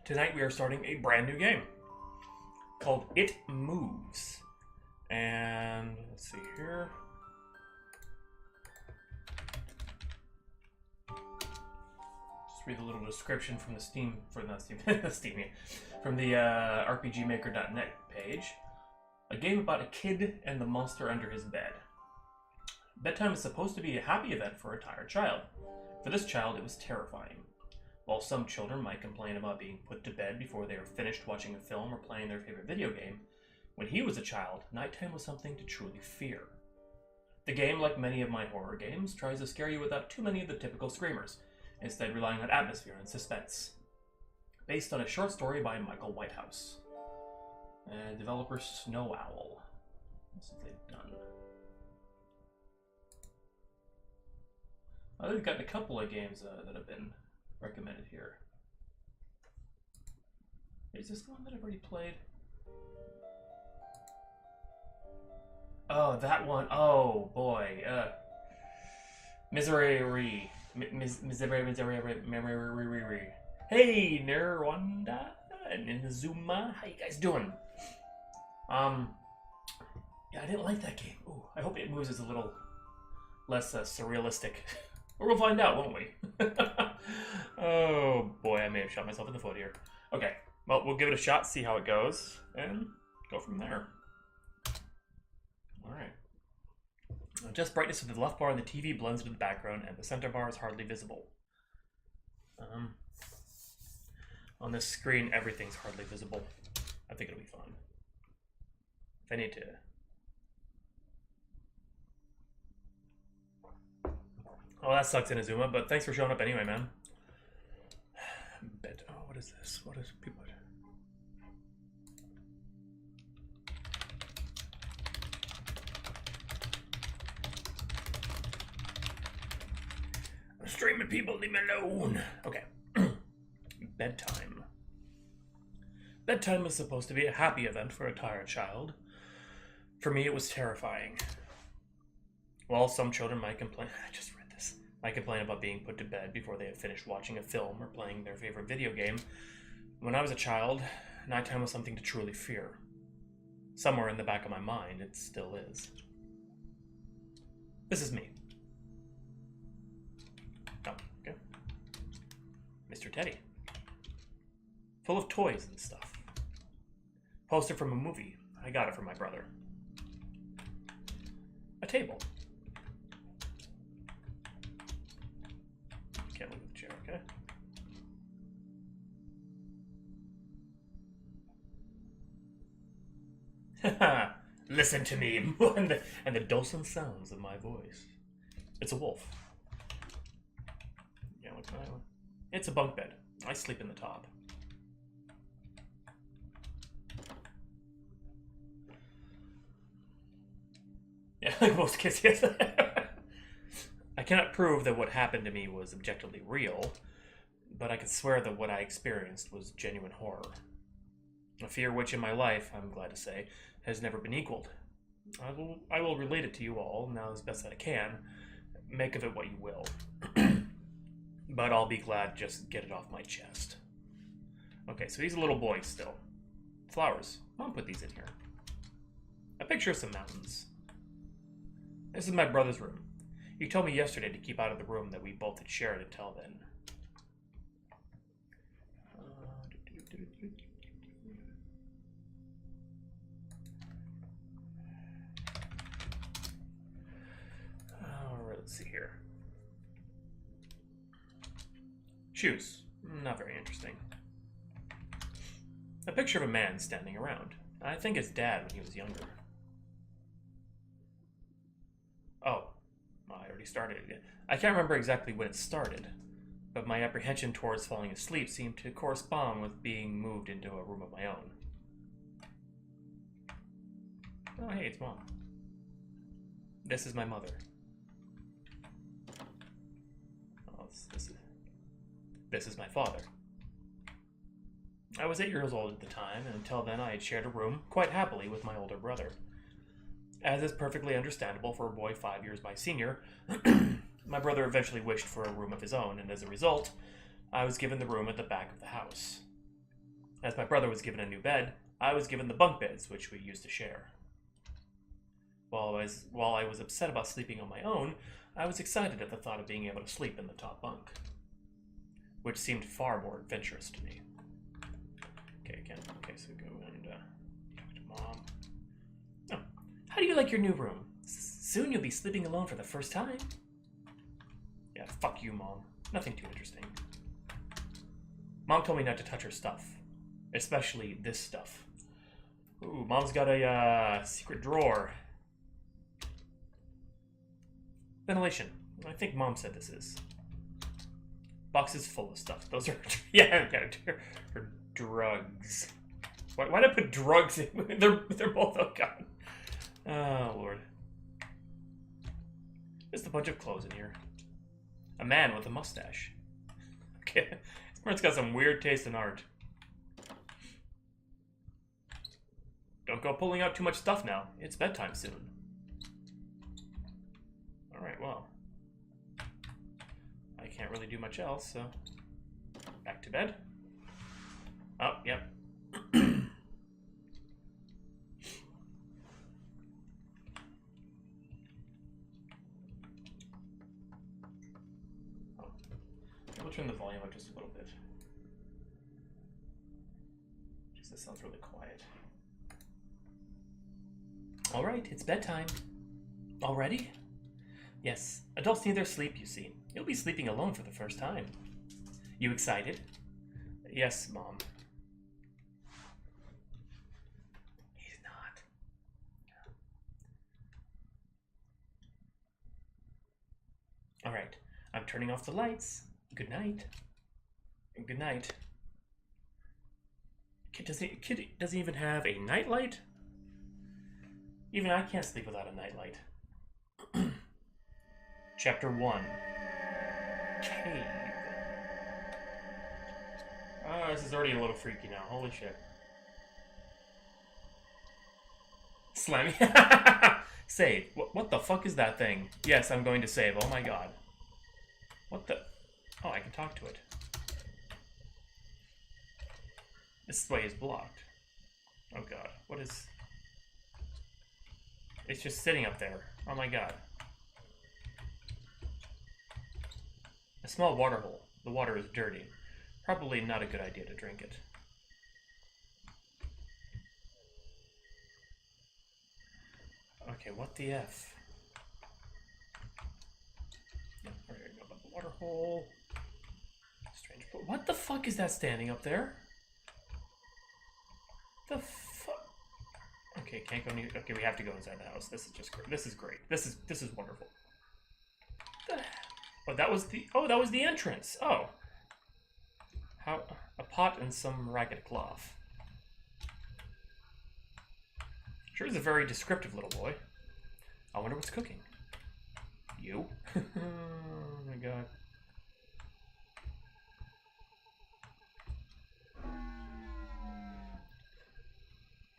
Tonight we are starting a brand new game called It Moves. And let's see here. Just read the little description from the from the RPGmaker.net page. A game about a kid and the monster under his bed. Bedtime is supposed to be a happy event for a tired child. For this child, it was terrifying. While some children might complain about being put to bed before they are finished watching a film or playing their favorite video game, when he was a child, nighttime was something to truly fear. The game, like many of my horror games, tries to scare you without too many of the typical screamers, instead relying on atmosphere and suspense. Based on a short story by Michael Whitehouse. Developer Snow Owl. What's they've done? They've gotten a couple of games that have been recommended here. Is this the one that I've already played? Oh, that one. Oh, boy. Misery. Hey, Nerwanda and Inazuma. How you guys doing? Yeah, I didn't like that game. Ooh, I hope It Moves is a little less surrealistic. Or we'll find out, won't we? Oh boy, I may have shot myself in the foot here. Okay, well, we'll give it a shot, see how it goes, and go from there. Alright. Just brightness of the left bar on the TV blends into the background, and the center bar is hardly visible. On this screen, everything's hardly visible. I think it'll be fun. If I need to... Oh, that sucks, Inazuma, but thanks for showing up anyway, man. Oh, what is this? What is people... I'm streaming, people, leave me alone. Okay. Bedtime. Bedtime is supposed to be a happy event for a tired child. For me, it was terrifying. While some children might complain... I just read this. Might complain about being put to bed before they have finished watching a film or playing their favorite video game. When I was a child, nighttime was something to truly fear. Somewhere in the back of my mind, it still is. This is me. Oh, okay. Mr. Teddy. Full of toys and stuff. Poster from a movie. I got it from my brother. A table. Can't look at the chair, okay? Listen to me, and the dulcet sounds of my voice. It's a wolf. Yeah, look at that one. It's a bunk bed. I sleep in the top. Yeah, like most kids, yes. I cannot prove that what happened to me was objectively real, but I can swear that what I experienced was genuine horror. A fear which in my life, I'm glad to say, has never been equaled. I will relate it to you all now as best that I can. Make of it what you will. But I'll be glad to just get it off my chest. Okay, so he's a little boy still. Flowers. Mom put these in here. A picture of some mountains. This is my brother's room. You told me yesterday to keep out of the room that we both had shared until then. Alright, let's see here. Shoes. Not very interesting. A picture of a man standing around. I think his dad when he was younger. Oh, I already started it. I can't remember exactly when it started, but my apprehension towards falling asleep seemed to correspond with being moved into a room of my own. Oh, hey, it's Mom. This is my mother. Oh, this is my father. I was 8 years old at the time, and until then I had shared a room, quite happily, with my older brother. As is perfectly understandable for a boy 5 years my senior, my brother eventually wished for a room of his own, and as a result, I was given the room at the back of the house. As my brother was given a new bed, I was given the bunk beds, which we used to share. While I was upset about sleeping on my own, I was excited at the thought of being able to sleep in the top bunk, which seemed far more adventurous to me. Okay, again. Okay, so go and talk to Mom. Oh, how do you like your new room? Soon you'll be sleeping alone for the first time. Yeah, fuck you, Mom. Nothing too interesting. Mom told me not to touch her stuff, especially this stuff. Ooh, Mom's got a secret drawer. Ventilation. I think Mom said this is. Boxes full of stuff. Those are yeah, for drugs. Why did I put drugs in? They're both, oh god. Oh Lord. Just a bunch of clothes in here. A man with a mustache. Okay, this part's got some weird taste in art. Don't go pulling out too much stuff now. It's bedtime soon. Alright, well. I can't really do much else, so... Back to bed. Oh, yep. We'll turn the volume up just a little bit. Just this sounds really quiet. Alright, it's bedtime. Already? Yes, adults need their sleep, you see. You'll be sleeping alone for the first time. You excited? Yes, Mom. He's not. Alright, I'm turning off the lights. Good night. Good night. Kid doesn't even have a nightlight? Even I can't sleep without a nightlight. Chapter 1. Cave. Oh, this is already a little freaky now. Holy shit. Slammy. Save. What the fuck is that thing? Yes, I'm going to save. Oh my god. What the... Oh, I can talk to it. This way is blocked. Oh god. What is... It's just sitting up there. Oh my god. A small water hole. The water is dirty. Probably not a good idea to drink it. Okay, what the F? No, we're gonna go about the water hole. Strange. What the fuck is that standing up there? The fuck? Okay, can't go near. Okay, we have to go inside the house. This is just great. This is great. This is wonderful. Oh, that was the entrance. Oh. How a pot and some ragged cloth. Sure is a very descriptive little boy. I wonder what's cooking. You? Oh my god.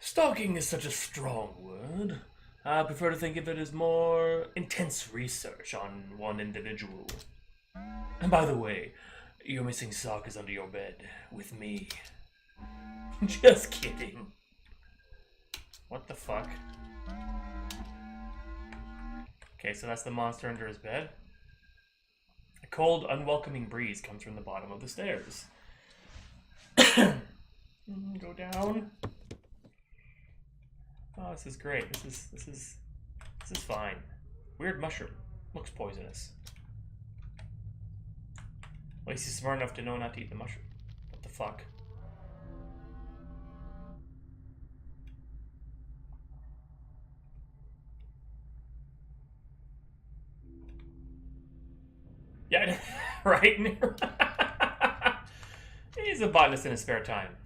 Stalking is such a strong word. I prefer to think of it as more intense research on one individual. And by the way, your missing sock is under your bed with me. Just kidding. What the fuck? Okay, so that's the monster under his bed. A cold, unwelcoming breeze comes from the bottom of the stairs. Go down. Oh, this is great. This is fine. Weird mushroom. Looks poisonous. At least he's smart enough to know not to eat the mushroom. What the fuck? Yeah, right? He's a botanist in his spare time.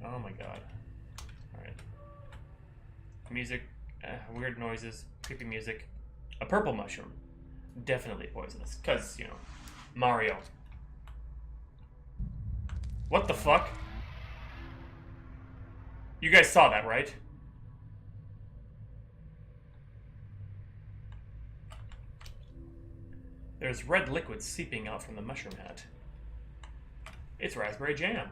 Oh my god. Alright. Music, weird noises, creepy music. A purple mushroom. Definitely poisonous. Because, you know, Mario. What the fuck? You guys saw that, right? There's red liquid seeping out from the mushroom hat. It's raspberry jam.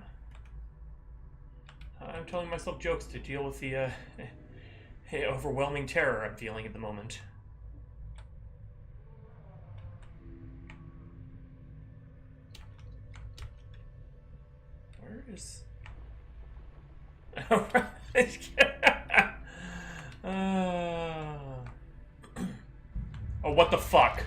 I'm telling myself jokes to deal with the overwhelming terror I'm feeling at the moment. Where is... Oh, what the fuck?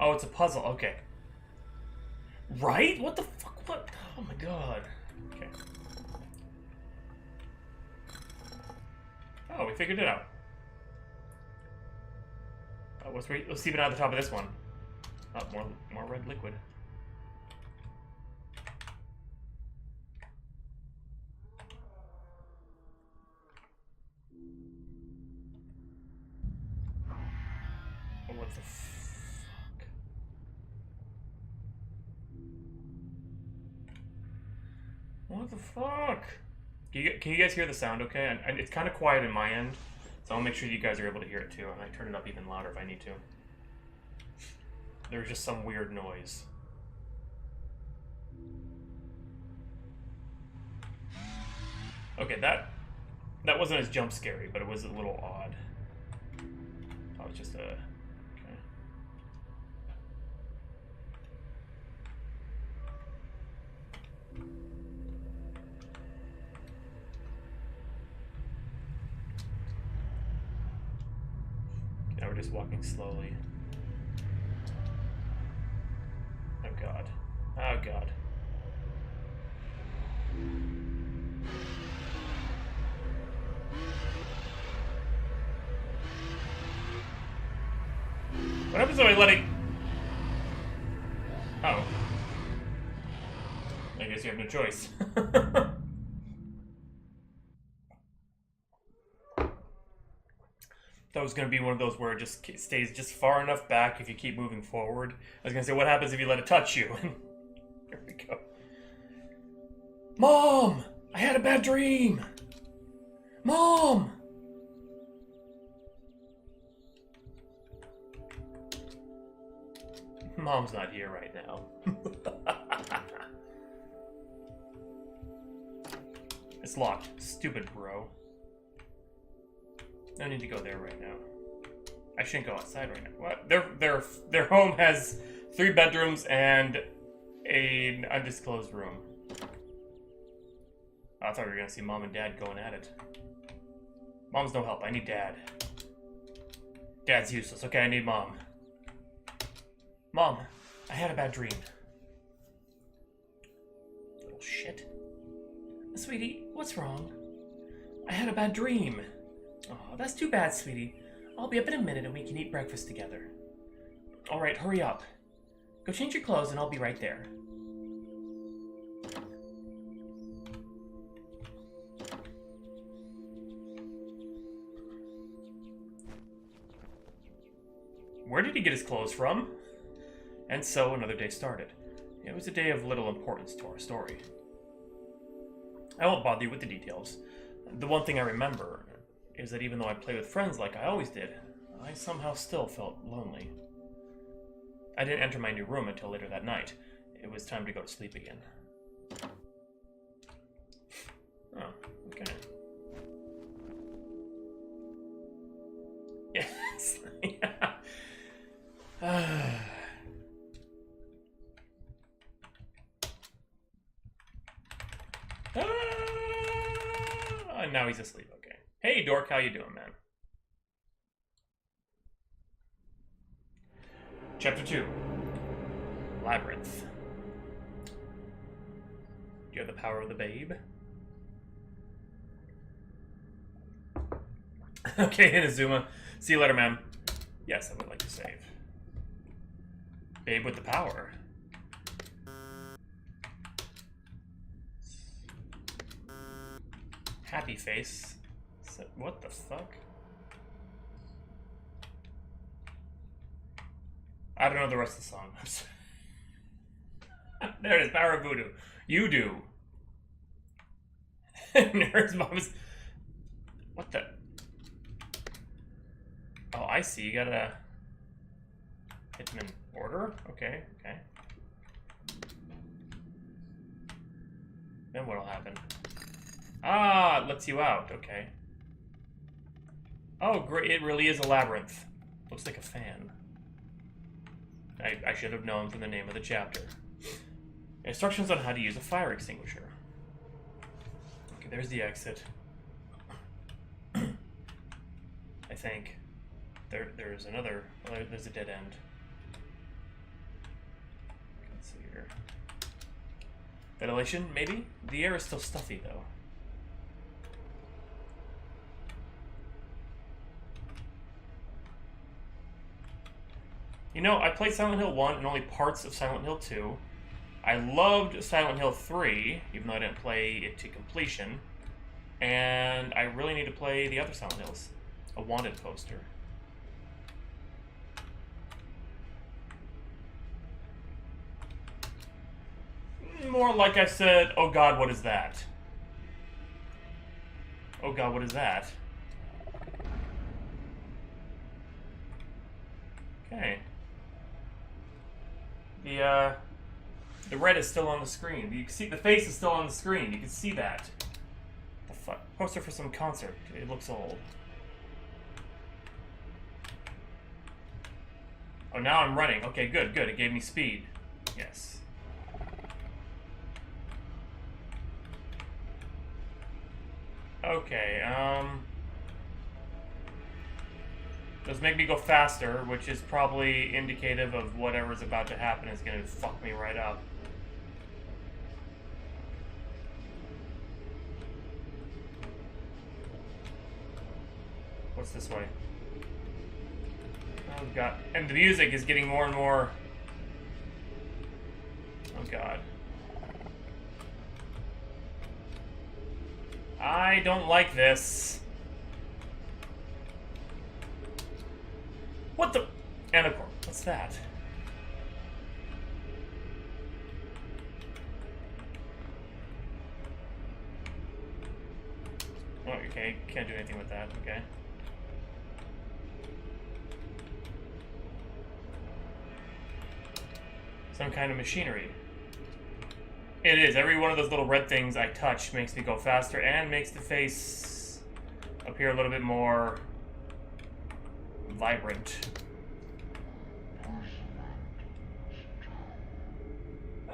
Oh, it's a puzzle. Okay. Right? What the fuck? What? Oh my god. Okay. Oh, we figured it out. Oh, let's see it out the top of this one. Oh, more red liquid. Oh, what the fuck? What the fuck? Can you guys hear the sound okay? And it's kind of quiet in my end, so I'll make sure you guys are able to hear it too, and I turn it up even louder if I need to. There's just some weird noise. Okay, that wasn't as jump scary, but it was a little odd. Oh, it's just a... Okay. Now we're just walking slowly. Oh god. Oh god. What happens if I let it... Oh. I guess you have no choice. That was going to be one of those where it just stays just far enough back if you keep moving forward. I was going to say, what happens if you let it touch you? Here we go. Mom! I had a bad dream! Mom! Mom's not here right now. It's locked. Stupid bro. No need to go there right now. I shouldn't go outside right now. What? Their home has 3 bedrooms and an undisclosed room. I thought we were gonna see Mom and Dad going at it. Mom's no help. I need Dad. Dad's useless. Okay, I need Mom. Mom, I had a bad dream. Little shit. Sweetie, what's wrong? I had a bad dream. Oh, that's too bad, sweetie. I'll be up in a minute and we can eat breakfast together. Alright, hurry up. Go change your clothes and I'll be right there. Where did he get his clothes from? And so another day started. It was a day of little importance to our story. I won't bother you with the details. The one thing I remember is that even though I played with friends like I always did, I somehow still felt lonely. I didn't enter my new room until later that night. It was time to go to sleep again. Oh, okay. Yes. Yeah. And now he's asleep. Okay. Hey, Dork, how you doing, man? Chapter 2. Labyrinth. Do you have the power of the babe? Okay, Inazuma. See you later, ma'am. Yes, I would like to save. Babe with the power. Happy face. So, what the fuck? I don't know the rest of the song. There it is, Power of Voodoo. You do. Nerd's mom is... What the... Oh, I see. You gotta... hit them in order? Okay, okay. Then what'll happen? Ah, it lets you out. Okay. Oh, great. It really is a labyrinth. Looks like a fan. I should have known from the name of the chapter. Instructions on how to use a fire extinguisher. Okay, there's the exit. I think. There's another... Well, there's a dead end. Let's see here. Ventilation, maybe? The air is still stuffy, though. You know, I played Silent Hill 1 and only parts of Silent Hill 2. I loved Silent Hill 3, even though I didn't play it to completion. And I really need to play the other Silent Hills. A wanted poster. More like I said, oh god, what is that? Oh god, what is that? Okay. The red is still on the screen. You can see the face is still on the screen. You can see that. The fuck? Poster for some concert. It looks old. Oh, now I'm running. Okay, good, good. It gave me speed. Yes. Okay, does make me go faster, which is probably indicative of whatever's about to happen is gonna fuck me right up. What's this way? Oh god. And the music is getting more and more... Oh god. I don't like this. What the... Anacorn. What's that? Oh, okay. Can't do anything with that. Okay. Some kind of machinery. It is. Every one of those little red things I touch makes me go faster and makes the face appear a little bit more vibrant.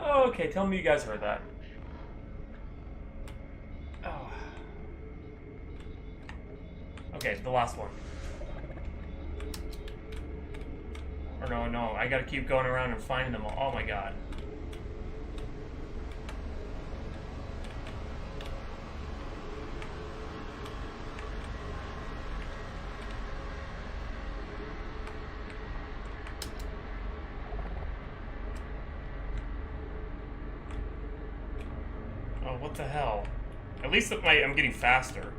Okay, tell me you guys heard that. Oh. Okay, the last one. Or no, I gotta keep going around and finding them all. Oh my god. Oh, what the hell? At least I'm getting faster.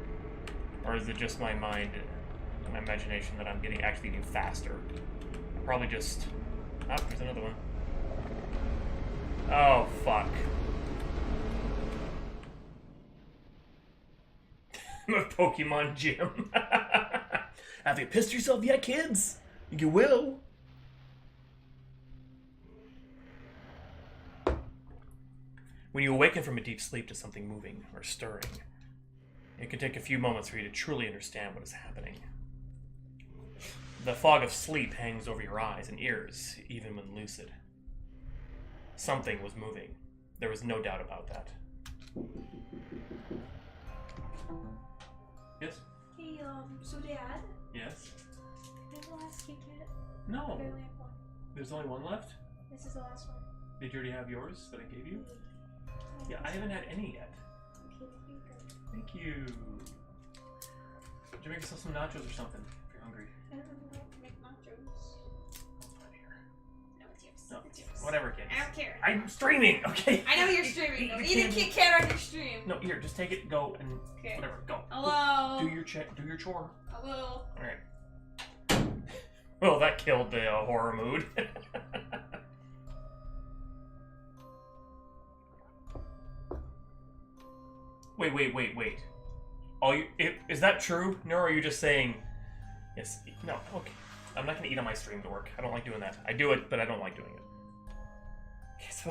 Or is it just my mind, my imagination that I'm actually getting faster? Probably just... Oh, there's another one. Oh, fuck. I'm a Pokemon gym. Have you pissed yourself yet, kids? You will. When you awaken from a deep sleep to something moving or stirring, it can take a few moments for you to truly understand what is happening. The fog of sleep hangs over your eyes and ears, even when lucid. Something was moving. There was no doubt about that. Yes? Hey, so Dad? Yes? Can I have the last Kit Kat? No. I only have one. There's only one left? This is the last one. Did you already have yours that I gave you? Yeah. Yeah, I haven't had any yet. Okay, here you go. Thank you. Did you make yourself some nachos or something if you're hungry? I don't know how to make nachos. Not here. No, it's yours. No, It's yours. whatever, kids. I don't care. I'm streaming, okay? I know you're streaming. Though. You Eat a can't- Kit Kat on your stream. No, here, just take it, go, and Okay. whatever, go. Hello. Do your chore. Hello. Alright. Well, that killed the horror mood. Wait. Is that true? No, or are you just saying... Yes, no, okay. I'm not gonna eat on my stream, dork. I don't like doing that. I do it, but I don't like doing it. Yes,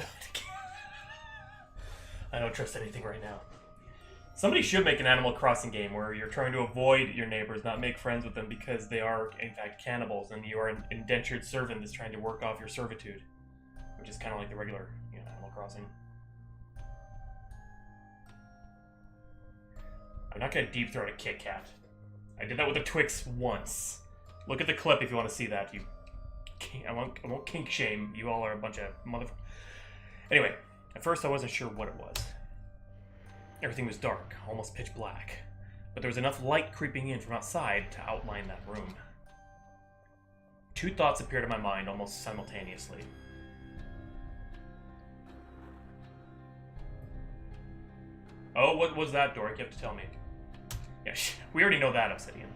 I don't trust anything right now. Somebody should make an Animal Crossing game where you're trying to avoid your neighbors, not make friends with them because they are, in fact, cannibals, and you are an indentured servant that's trying to work off your servitude. Which is kind of like the regular, Animal Crossing. I'm not gonna deep throat a Kit Kat. I did that with a Twix once. Look at the clip if you want to see that. I won't kink shame. You all are a bunch of Anyway, at first I wasn't sure what it was. Everything was dark, almost pitch black, but there was enough light creeping in from outside to outline that room. Two thoughts appeared in my mind almost simultaneously. Oh, what was that, Dork? You have to tell me. Yeah, we already know that, Obsidian.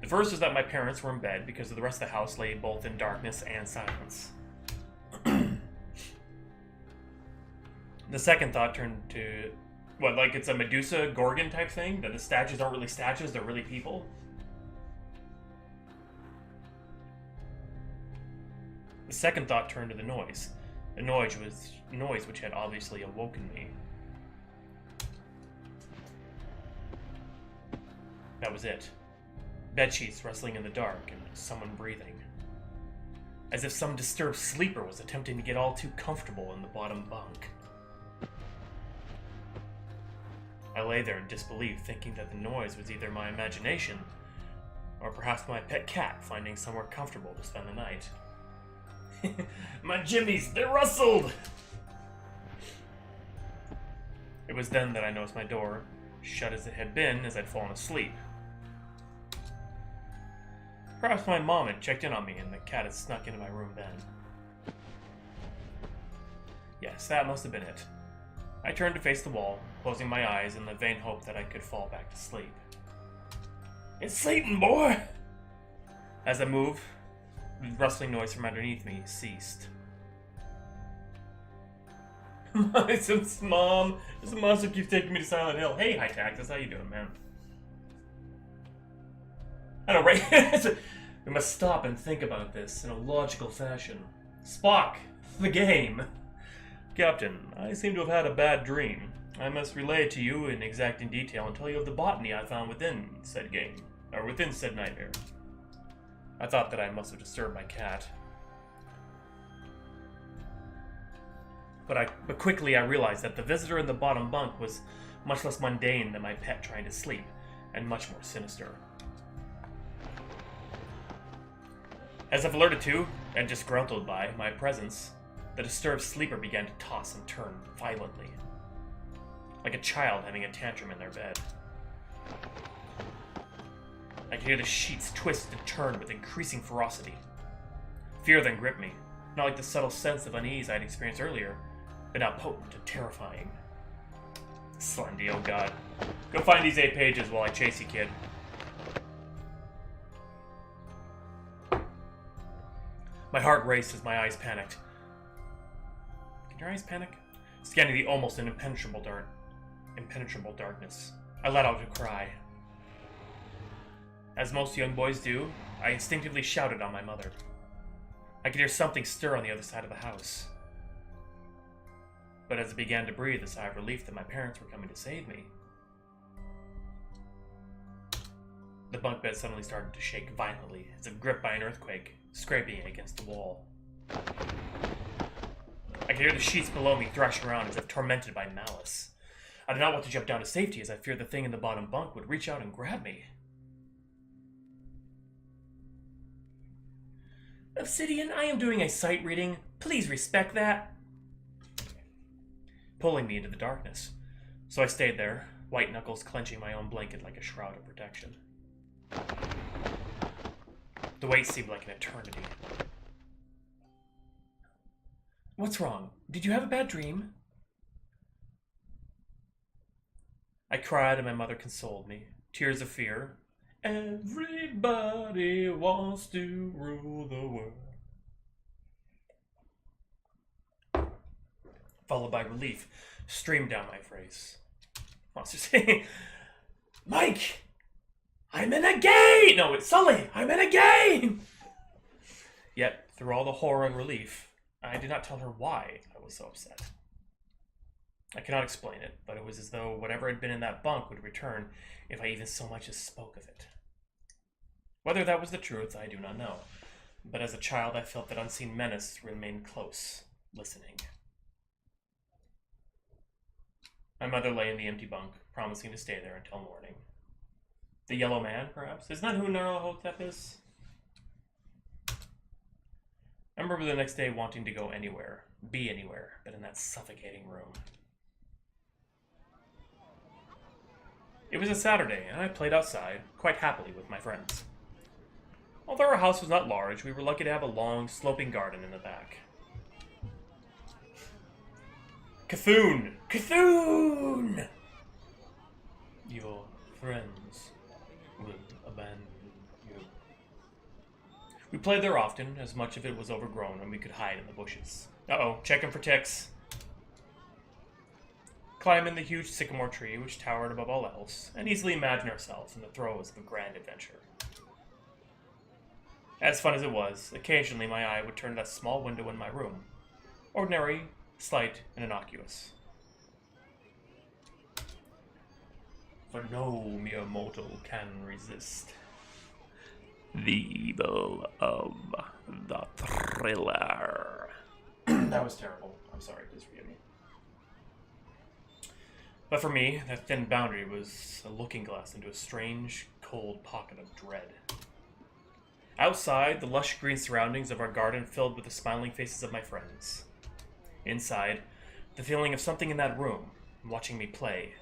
The first is that my parents were in bed because the rest of the house lay both in darkness and silence. The second thought turned to... What, like it's a Medusa Gorgon type thing? That the statues aren't really statues, they're really people? The second thought turned to the noise. The noise which had obviously awoken me. That was it. Bedsheets rustling in the dark and someone breathing. As if some disturbed sleeper was attempting to get all too comfortable in the bottom bunk. I lay there in disbelief, thinking that the noise was either my imagination, or perhaps my pet cat finding somewhere comfortable to spend the night. My jimmies, they rustled! It was then that I noticed my door, shut as it had been as I'd fallen asleep. Perhaps my mom had checked in on me and the cat had snuck into my room then. Yes, that must have been it. I turned to face the wall, closing my eyes in the vain hope that I could fall back to sleep. It's sleeping, boy! As I moved, the rustling noise from underneath me ceased. Mom, this monster keeps taking me to Silent Hill. Hey, High Taxes, how you doing, man? I know, right? We must stop and think about this in a logical fashion. Spock, the game. Captain, I seem to have had a bad dream. I must relay it to you in exacting detail and tell you of the botany I found within said game, or within said nightmare. I thought that I must have disturbed my cat. But quickly I realized that the visitor in the bottom bunk was much less mundane than my pet trying to sleep, and much more sinister. As I've alerted to, and disgruntled by, my presence, the disturbed sleeper began to toss and turn violently, like a child having a tantrum in their bed. I could hear the sheets twist and turn with increasing ferocity. Fear then gripped me, not like the subtle sense of unease I had experienced earlier, but now potent and terrifying. Slendy, oh god. Go find these 8 pages while I chase you, kid. My heart raced as my eyes panicked. Can your eyes panic? Scanning the almost impenetrable darkness, I let out a cry. As most young boys do, I instinctively shouted on my mother. I could hear something stir on the other side of the house. But as I began to breathe a sigh of relief that my parents were coming to save me, the bunk bed suddenly started to shake violently, as if gripped by an earthquake, scraping against the wall. I could hear the sheets below me thrashing around as if tormented by malice. I did not want to jump down to safety as I feared the thing in the bottom bunk would reach out and grab me. Obsidian, I am doing a sight reading. Please respect that. Pulling me into the darkness. So I stayed there, white knuckles clenching my own blanket like a shroud of protection. The wait seemed like an eternity. What's wrong? Did you have a bad dream? I cried and my mother consoled me. Tears of fear. Everybody wants to rule the world. Followed by relief, streamed down my face. Monster saying, Mike! I'm in a game! No, it's Sully! I'm in a game! Yet, through all the horror and relief, I did not tell her why I was so upset. I cannot explain it, but it was as though whatever had been in that bunk would return if I even so much as spoke of it. Whether that was the truth, I do not know. But as a child, I felt that unseen menace remained close, listening. My mother lay in the empty bunk, promising to stay there until morning. The Yellow Man, perhaps? Isn't that who Nyarlathotep is? I remember the next day wanting to go anywhere, be anywhere, but in that suffocating room. It was a Saturday, and I played outside, quite happily with my friends. Although our house was not large, we were lucky to have a long, sloping garden in the back. Cthulhu! Cthulhu! Your friends will abandon you. We played there often, as much of it was overgrown and we could hide in the bushes. Uh-oh, checking for ticks. Climb in the huge sycamore tree which towered above all else, and easily imagine ourselves in the throes of a grand adventure. As fun as it was, occasionally my eye would turn to that small window in my room. Ordinary, slight, and innocuous. For no mere mortal can resist the evil of the thriller. That was terrible. I'm sorry, please forgive me. But for me, that thin boundary was a looking glass into a strange, cold pocket of dread. Outside, the lush green surroundings of our garden filled with the smiling faces of my friends. Inside, the feeling of something in that room, watching me play,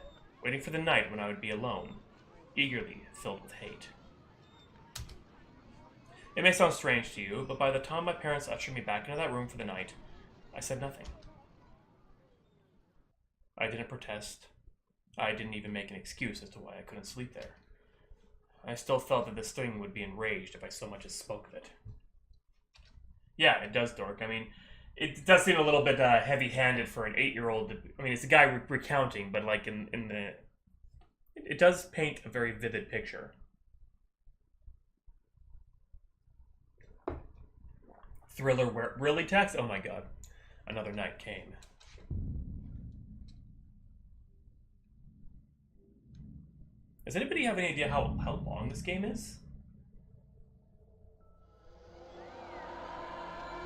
waiting for the night when I would be alone, eagerly filled with hate. It may sound strange to you, but by the time my parents ushered me back into that room for the night, I said nothing. I didn't protest. I didn't even make an excuse as to why I couldn't sleep there. I still felt that this thing would be enraged if I so much as spoke of it. Yeah, it does, Dork. I mean, it does seem a little bit heavy-handed for an 8-year-old. I mean, it's a guy recounting, but like in the... It does paint a very vivid picture. Thriller where... Really, Tex? Oh my god. Another night came. Does anybody have any idea how long this game is?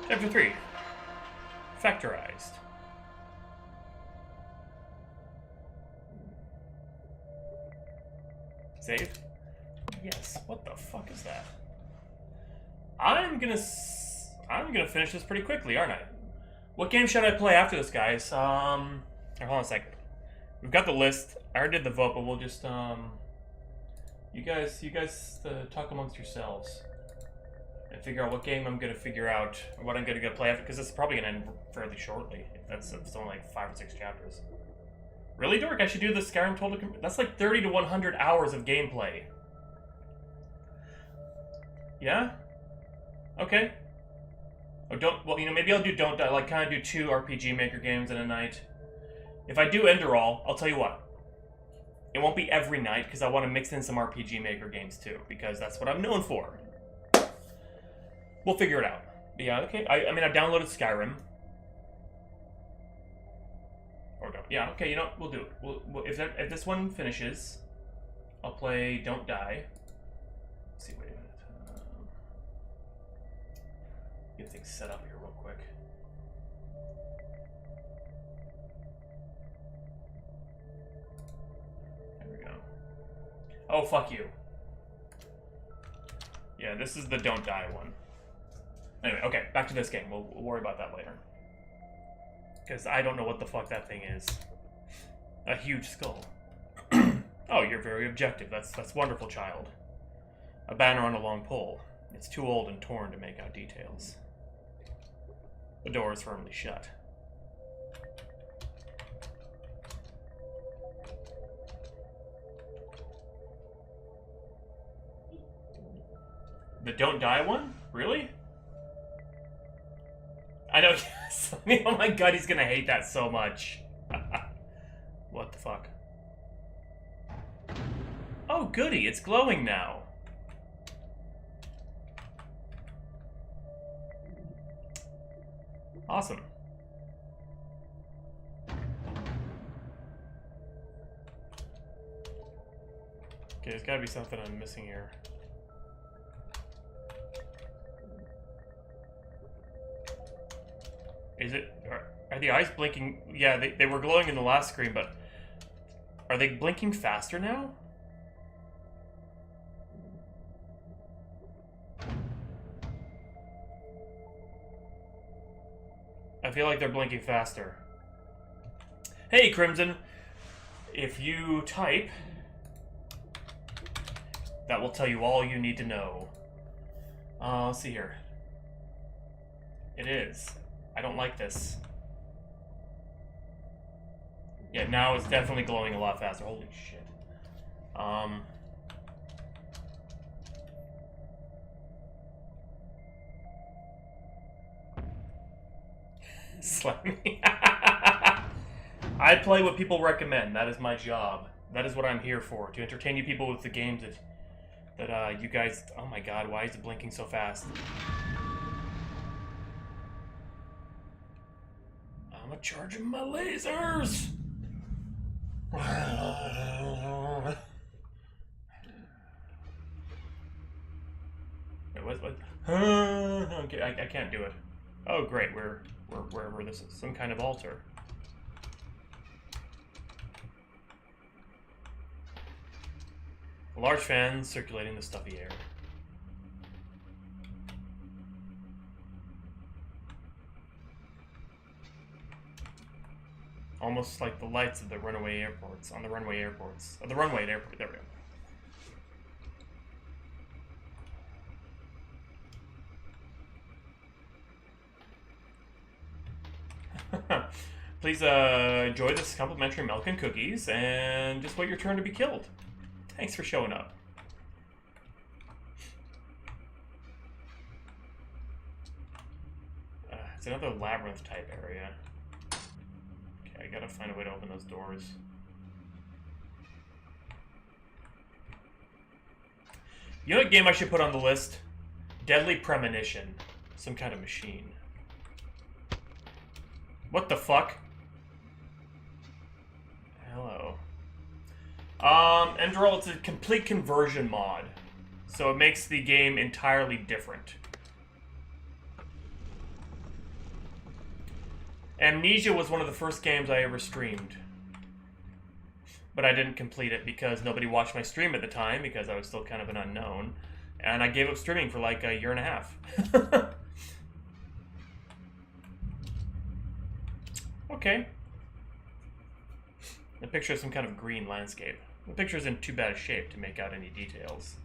Chapter 3. Factorized. Save? Yes. What the fuck is that? I'm gonna finish this pretty quickly, aren't I? What game should I play after this, guys? Hold on a second. We've got the list. I already did the vote, but we'll just you guys talk amongst yourselves and figure out what game I'm gonna figure out, or what I'm gonna go play after, because it's probably gonna end fairly shortly. It's only like 5 or 6 chapters. Really, Dork? I should do the Skyrim Total. That's like 30 to 100 hours of gameplay. Yeah. Okay. Oh, well, you know, maybe I'll do Don't Die. Like, kind of do 2 RPG Maker games in a night. If I do Enderall, I'll tell you what. It won't be every night, because I want to mix in some RPG Maker games too, because that's what I'm known for. We'll figure it out. But yeah, okay. I mean, I've downloaded Skyrim. Or don't. Yeah, okay, you know what? We'll do it. If this one finishes, I'll play Don't Die. Let's see, wait a minute. Get things set up here real quick. Oh, fuck you. Yeah, this is the Don't Die one. Anyway, okay, back to this game. We'll worry about that later. Because I don't know what the fuck that thing is. A huge skull. Oh, you're very objective. That's wonderful, child. A banner on a long pole. It's too old and torn to make out details. The door is firmly shut. The Don't Die one? Really? I know, yes. Oh my god, he's gonna hate that so much. What the fuck? Oh, goody, it's glowing now. Awesome. Okay, there's gotta be something I'm missing here. Is it... Are the eyes blinking? Yeah, they were glowing in the last screen, but... Are they blinking faster now? I feel like they're blinking faster. Hey, Crimson! If you type, that will tell you all you need to know. Let's see here. It is. I don't like this. Yeah, now it's definitely glowing a lot faster. Holy shit. Slap me. I play what people recommend. That is my job. That is what I'm here for. To entertain you people with the games that you guys... Oh my god, why is it blinking so fast? I'm charging my lasers! Wait, what? Okay, I can't do it. Oh, great, we're wherever this is. Some kind of altar. A large fan circulating the stuffy air. Almost like the lights of the runaway airports. On the runway airports. Of the runway at airport. There we go. Please enjoy this complimentary milk and cookies, and just wait your turn to be killed. Thanks for showing up. It's another labyrinth type area. Okay, I gotta find a way to open those doors. You know what game I should put on the list? Deadly Premonition. Some kind of machine. What the fuck? Hello. Enderal, it's a complete conversion mod. So it makes the game entirely different. Amnesia was one of the first games I ever streamed. But I didn't complete it because nobody watched my stream at the time because I was still kind of an unknown. And I gave up streaming for like a year and a half. Okay. The picture is some kind of green landscape. The picture is in too bad a shape to make out any details.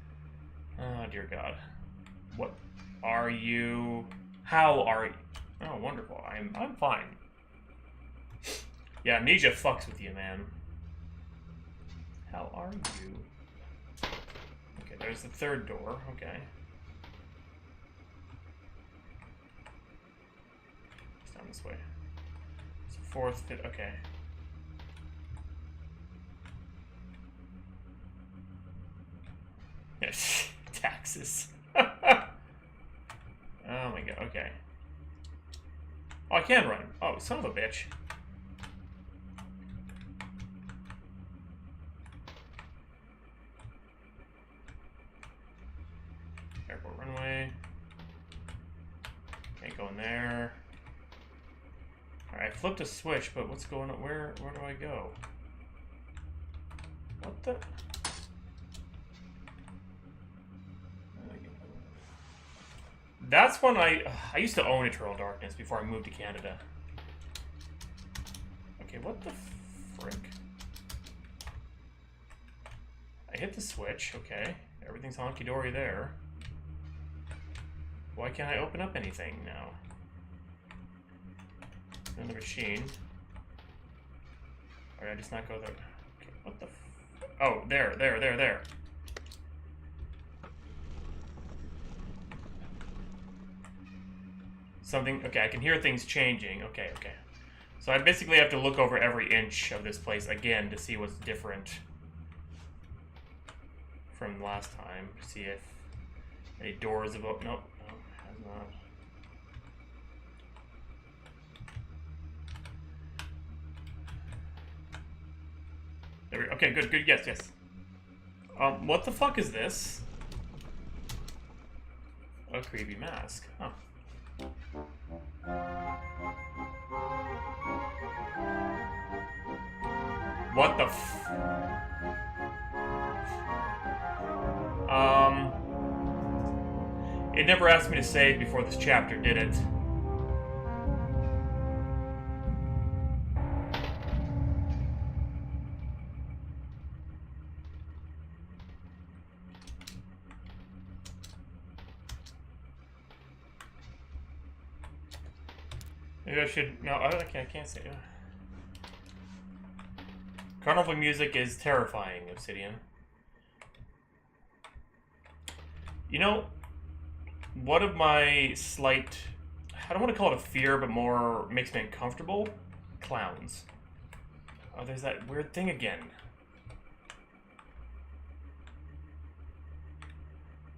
Oh, dear God. What are you? How are you? Oh, wonderful. I'm fine. Yeah, Amnesia fucks with you, man. How are you? Okay, there's the third door. Okay. It's down this way. It's the fourth, fifth. Okay. Yes, taxes. Oh my god, okay. Oh, I can run. Oh, son of a bitch. Airport runway. Can't go in there. Alright, I flipped a switch, but what's going on? Where do I go? What the? That's when I used to own Eternal Darkness before I moved to Canada. Okay, what the frick? I hit the switch, okay. Everything's honky-dory there. Why can't I open up anything now? In the machine. Or did I just not go there? Okay, what the oh, there. Something, okay, I can hear things changing. Okay. So I basically have to look over every inch of this place again to see what's different. from last time. See if any doors have opened. Nope, no, has not. There we go. Okay, good, good. Yes, yes. What the fuck is this? A creepy mask. Huh. What the f... It never asked me to save before this chapter, did it? Maybe I should... No, okay, I can't say it. Carnival music is terrifying, Obsidian. You know, one of my slight... I don't want to call it a fear, but more makes me uncomfortable. Clowns. Oh, there's that weird thing again.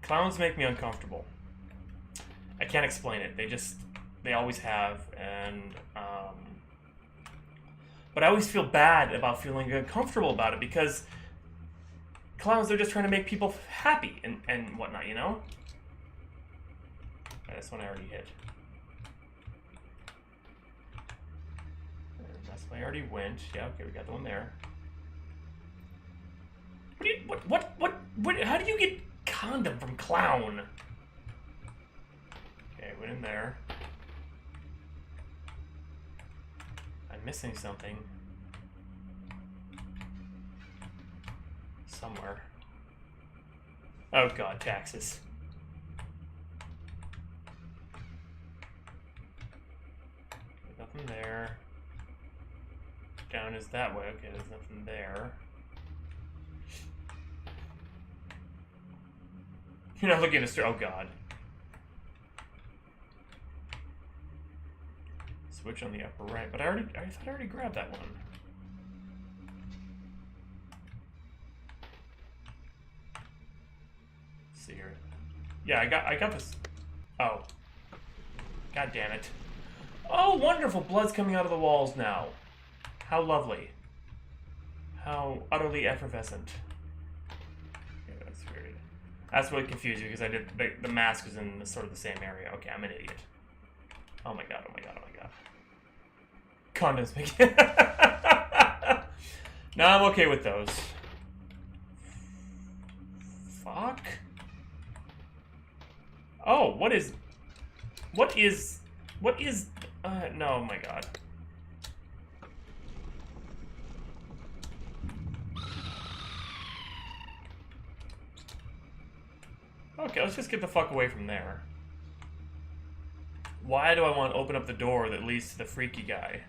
Clowns make me uncomfortable. I can't explain it. They always have, and but I always feel bad about feeling uncomfortable about it because clowns, they're just trying to make people happy and whatnot, you know? This one I already hit. And that's one I already went. Yeah, okay, we got the one there. What, how do you get condom from clown? Okay, went in there. I'm missing something. Somewhere. Oh god, taxes. Nothing there. Down is that way. Okay, there's nothing there. You're not looking at a... Oh god. Switch on the upper right, but I thought I already grabbed that one. Let's see here. Yeah, I got this. Oh. God damn it. Oh, wonderful! Blood's coming out of the walls now. How lovely. How utterly effervescent. Yeah, that's weird. That's really confusing because I did the mask was in sort of the same area. Okay, I'm an idiot. Oh my god! Oh my god! Oh my god! Condoms make it. No, I'm okay with those. Fuck. Oh, what is... no, oh my god. Okay, let's just get the fuck away from there. Why do I want to open up the door that leads to the freaky guy?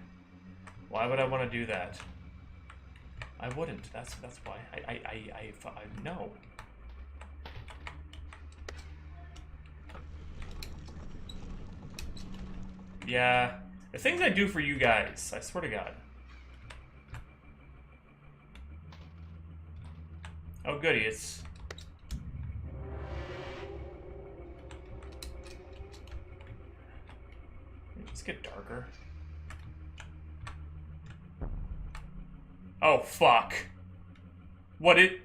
Why would I want to do that? I wouldn't. That's why. I no. Yeah. The things I do for you guys, I swear to God. Oh goody, it's... Let's get darker. Oh, fuck. What it...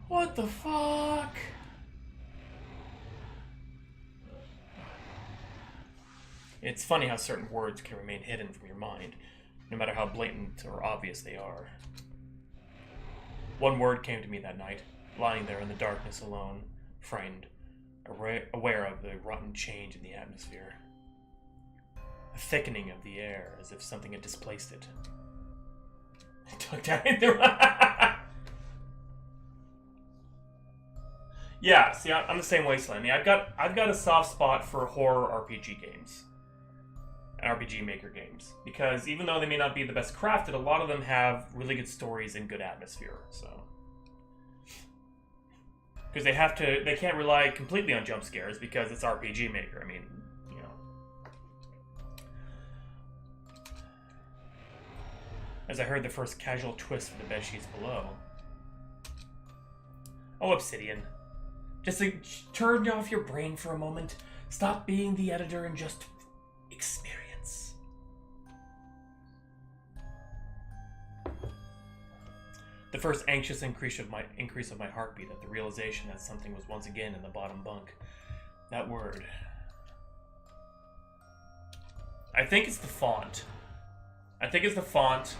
What the fuck? It's funny how certain words can remain hidden from your mind, no matter how blatant or obvious they are. One word came to me that night, lying there in the darkness alone, frightened, aware of the rotten change in the atmosphere. A thickening of the air, as if something had displaced it. I took down Yeah, see, I'm the same way, Slammy. I've got a soft spot for horror RPG games. RPG Maker games. Because even though they may not be the best crafted, a lot of them have really good stories and good atmosphere, so... Because they can't rely completely on jump scares because it's RPG Maker. I mean, you know, as I heard the first casual twist of the bedsheets below. Oh, Obsidian. Just turn off your brain for a moment. Stop being the editor and just experience. The first anxious increase of my heartbeat at the realization that something was once again in the bottom bunk. That word. I think it's the font. I think it's the font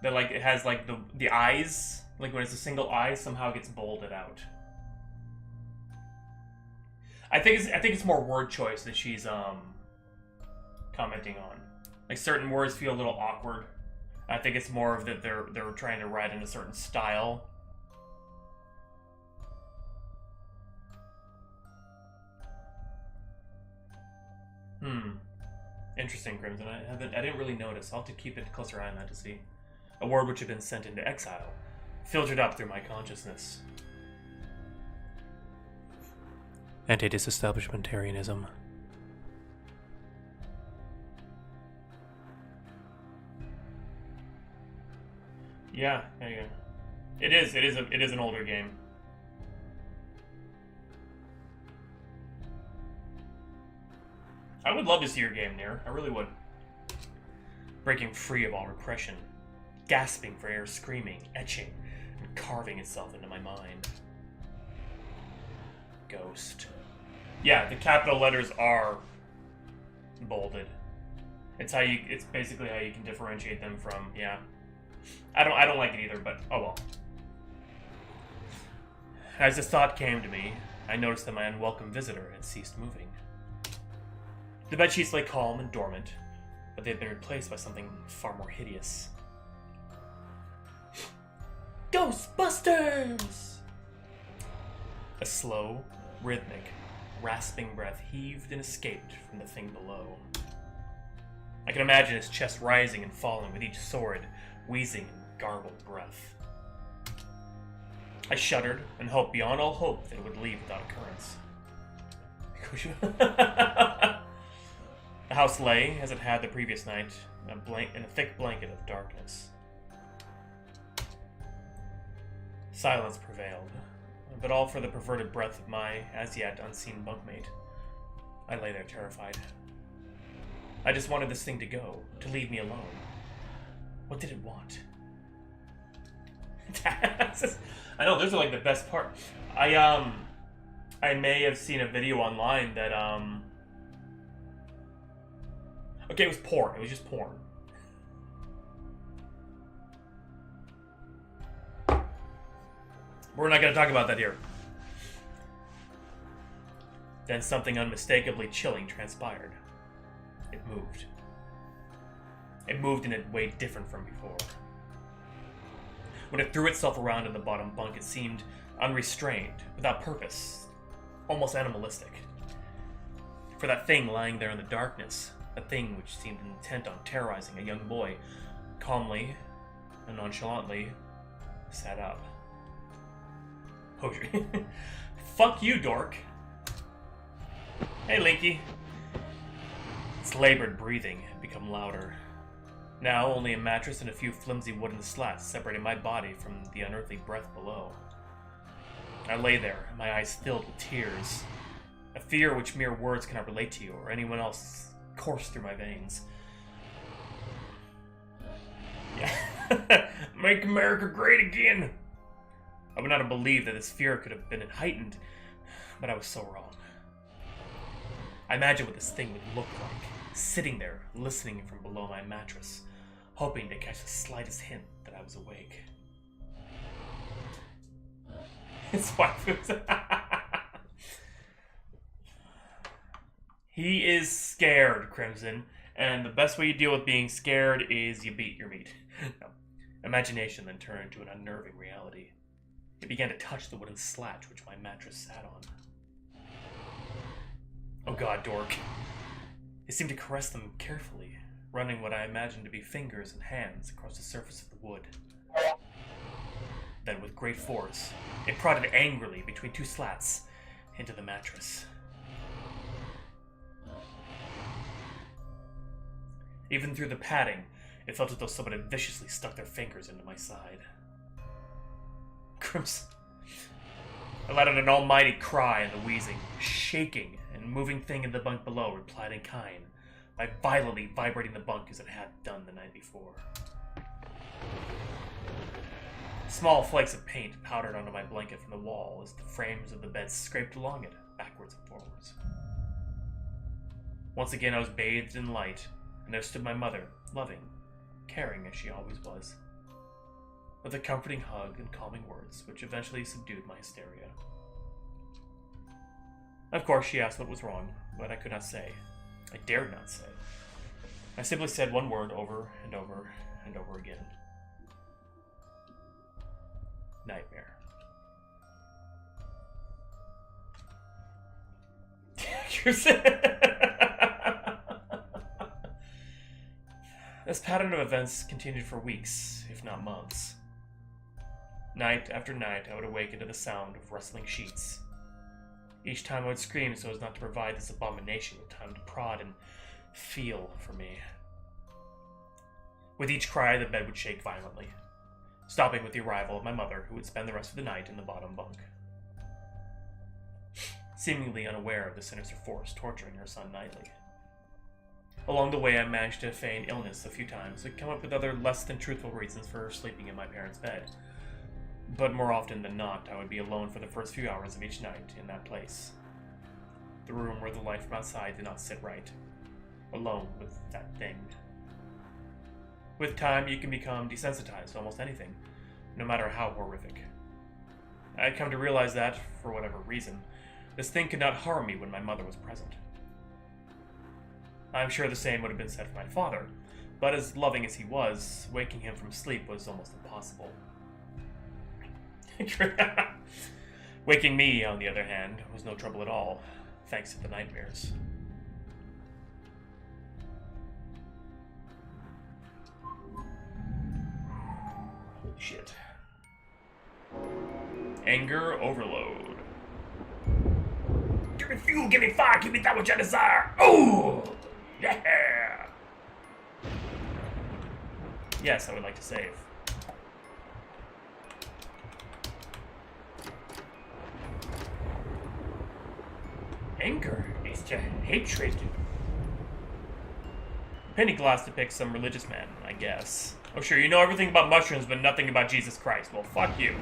that, like, it has, like, the eyes, like, when it's a single eye, somehow gets bolded out. I think it's more word choice that she's commenting on. Like, certain words feel a little awkward. I think it's more of that they're trying to write in a certain style. Interesting, Crimson. I didn't really notice. I'll have to keep a closer eye on that to see. A word which had been sent into exile, filtered up through my consciousness. Anti-disestablishmentarianism. Yeah. It is an older game. I would love to see your game, Nier. I really would. Breaking free of all repression. Gasping for air, screaming, etching, and carving itself into my mind. Ghost. Yeah, the capital letters are bolded. It's basically how you can differentiate them from, yeah. I don't like it either, but oh well. As this thought came to me, I noticed that my unwelcome visitor had ceased moving. The bedsheets lay calm and dormant, but they had been replaced by something far more hideous. Ghostbusters! A slow, rhythmic, rasping breath heaved and escaped from the thing below. I can imagine his chest rising and falling with each sordid, wheezing, and garbled breath. I shuddered and hoped beyond all hope that it would leave without occurrence. The house lay, as it had the previous night, in a thick blanket of darkness. Silence prevailed, but all for the perverted breath of my, as yet unseen bunkmate. I lay there terrified. I just wanted this thing to go, to leave me alone. What did it want? I know, those are like the best part. I may have seen a video online that, okay, it was porn. It was just porn. We're not going to talk about that here. Then something unmistakably chilling transpired. It moved. It moved in a way different from before. When it threw itself around in the bottom bunk, it seemed unrestrained, without purpose, almost animalistic. For that thing lying there in the darkness, a thing which seemed intent on terrorizing a young boy, calmly and nonchalantly sat up. Oh, fuck you, dork. Hey, Linky. Its labored breathing had become louder. Now only a mattress and a few flimsy wooden slats separated my body from the unearthly breath below. I lay there, my eyes filled with tears. A fear which mere words cannot relate to you or anyone else coursed through my veins. Yeah. Make America great again! I would not have believed that this fear could have been heightened, but I was so wrong. I imagined what this thing would look like, sitting there, listening from below my mattress, hoping to catch the slightest hint that I was awake. His wife was... He is scared, Crimson, and the best way you deal with being scared is you beat your meat. No. Imagination then turned into an unnerving reality. It began to touch the wooden slat which my mattress sat on. Oh god, dork. It seemed to caress them carefully, running what I imagined to be fingers and hands across the surface of the wood. Then, with great force, it prodded angrily between two slats into the mattress. Even through the padding, It felt as though someone had viciously stuck their fingers into my side. Crimson. I let out an almighty cry and the wheezing, shaking, and moving thing in the bunk below replied in kind by violently vibrating the bunk as it had done the night before. Small flakes of paint powdered onto my blanket from the wall as the frames of the bed scraped along it, backwards and forwards. Once again I was bathed in light, and there stood my mother, loving, caring as she always was, with a comforting hug and calming words, which eventually subdued my hysteria. Of course, she asked what was wrong, but I could not say. I dared not say. I simply said one word over and over and over again. Nightmare. This pattern of events continued for weeks, if not months. Night after night, I would awaken to the sound of rustling sheets. Each time I would scream so as not to provide this abomination with time to prod and feel for me. With each cry, the bed would shake violently, stopping with the arrival of my mother, who would spend the rest of the night in the bottom bunk, seemingly unaware of the sinister force torturing her son nightly. Along the way, I managed to feign illness a few times and come up with other less than truthful reasons for sleeping in my parents' bed. But more often than not, I would be alone for the first few hours of each night in that place. The room where the light from outside did not sit right. Alone with that thing. With time, you can become desensitized to almost anything, no matter how horrific. I had come to realize that, for whatever reason, this thing could not harm me when my mother was present. I'm sure the same would have been said for my father, but as loving as he was, waking him from sleep was almost impossible. Waking me, on the other hand, was no trouble at all, thanks to the nightmares. Holy shit. Anger overload. Give me fuel, give me fire, give me that which I desire. Oh! Yeah! Yes, I would like to save. Anger is to hatred. Penny glass depicts some religious man, I guess. Oh sure, you know everything about mushrooms, but nothing about Jesus Christ. Well, fuck you.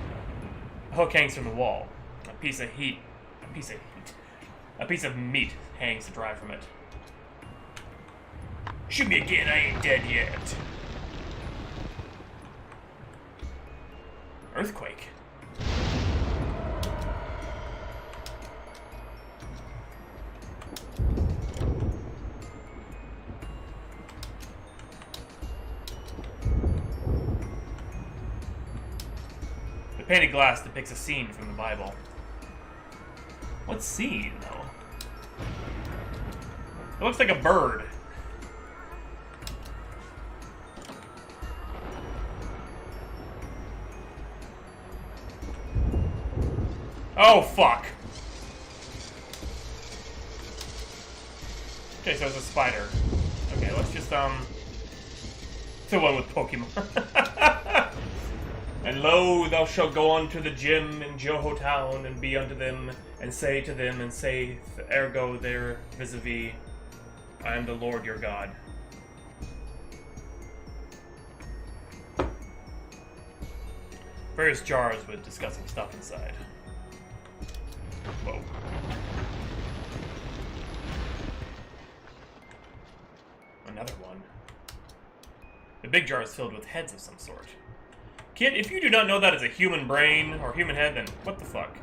A hook hangs from the wall. A piece of meat hangs to dry from it. Shoot me again, I ain't dead yet. Earthquake. The painted glass depicts a scene from the Bible. What scene, though? It looks like a bird. Oh, fuck. Okay, so it's a spider. Okay, let's just, it's the one with Pokemon. And lo, thou shalt go unto the gym in Johto Town, and be unto them, and say to them, and say, ergo there vis-a-vis, I am the Lord your God. Various jars with disgusting stuff inside. Whoa. Another one. The big jar is filled with heads of some sort. Kid, if you do not know that is a human brain or human head, then what the fuck?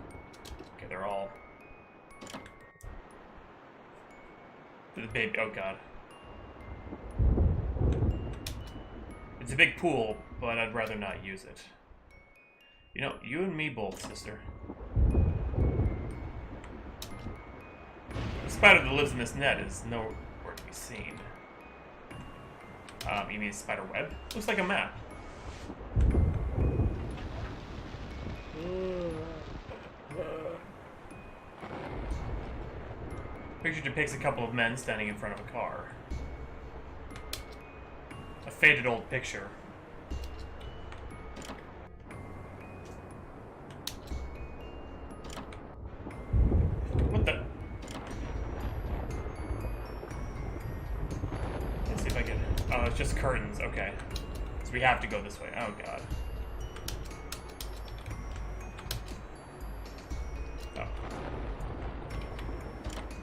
Okay, they're all... The baby... Oh, God. It's a big pool, but I'd rather not use it. You know, you and me both, sister. The spider that lives in this net is nowhere to be seen. You mean spider web? Looks like a map. Picture depicts a couple of men standing in front of a car. A faded old picture. What the? Let's see if I can. Oh, it's just curtains. Okay. So we have to go this way. Oh, God.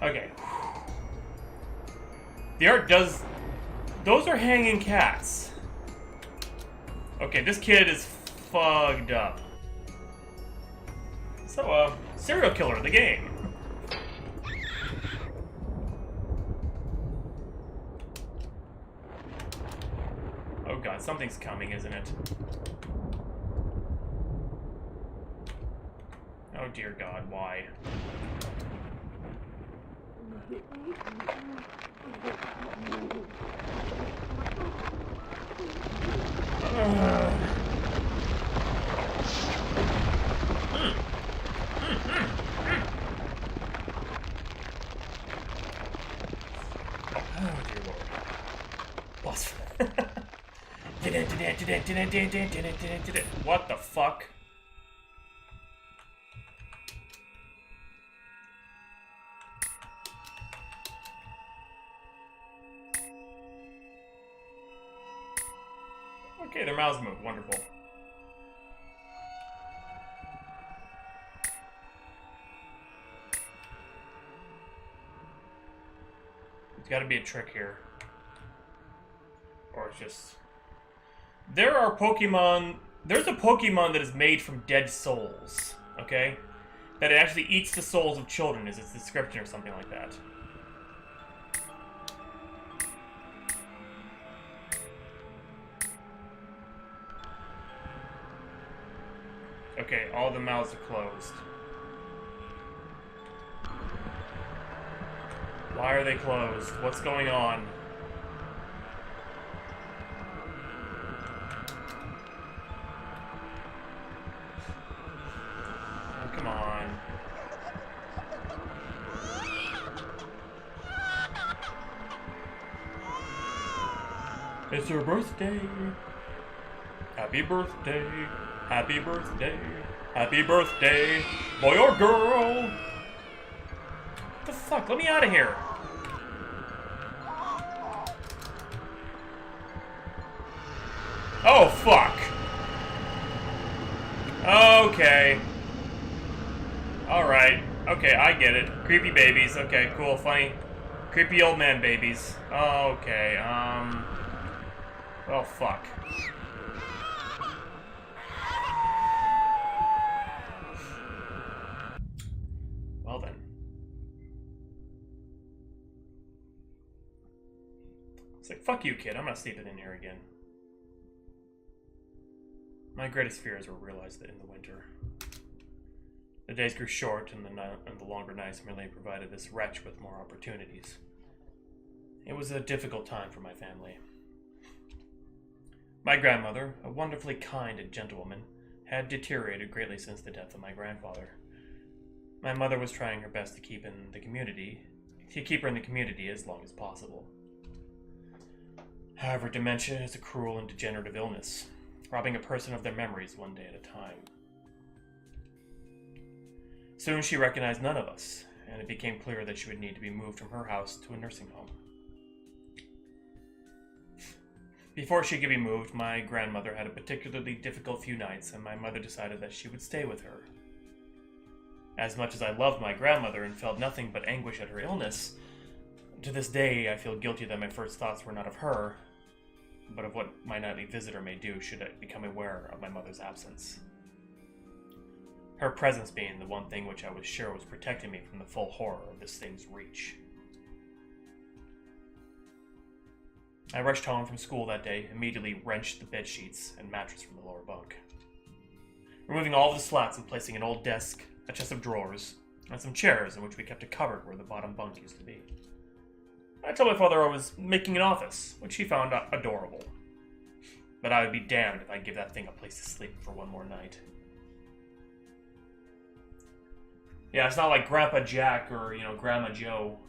Oh. Okay. The art does... Those are hanging cats. Okay, this kid is fucked up. So, serial killer, the game. Oh god, something's coming, isn't it? Oh dear god, why? Oh dear lord. Boss. What the fuck? Okay, their mouths move. Wonderful. There's got to be a trick here. Or it's just... There are Pokemon... There's a Pokemon that is made from dead souls, okay? That it actually eats the souls of children, is its description or something like that. Okay, all the mouths are closed. Why are they closed? What's going on? Oh, come on. It's her birthday. Happy birthday. Happy birthday. Happy birthday. Boy or girl. What the fuck? Let me out of here. Oh, fuck. Okay. Alright. Okay, I get it. Creepy babies. Okay, cool, funny. Creepy old man babies. Okay, well, fuck. Well then. It's like, fuck you, kid. I'm not sleeping in here again. My greatest fears were realized in the winter. The days grew short, and the longer nights merely provided this wretch with more opportunities. It was a difficult time for my family. My grandmother, a wonderfully kind and gentle woman, had deteriorated greatly since the death of my grandfather. My mother was trying her best to keep her in the community as long as possible. However, dementia is a cruel and degenerative illness, robbing a person of their memories one day at a time. Soon she recognized none of us, and it became clear that she would need to be moved from her house to a nursing home. Before she could be moved, my grandmother had a particularly difficult few nights, and my mother decided that she would stay with her. As much as I loved my grandmother and felt nothing but anguish at her illness, to this day I feel guilty that my first thoughts were not of her, but of what my nightly visitor may do should I become aware of my mother's absence. Her presence being the one thing which I was sure was protecting me from the full horror of this thing's reach. I rushed home from school that day, immediately wrenched the bed sheets and mattress from the lower bunk. Removing all of the slats and placing an old desk, a chest of drawers, and some chairs in which we kept a cupboard where the bottom bunk used to be. I told my father I was making an office, which he found adorable. But I would be damned if I'd give that thing a place to sleep for one more night. Yeah, it's not like Grandpa Jack or, Grandma Joe.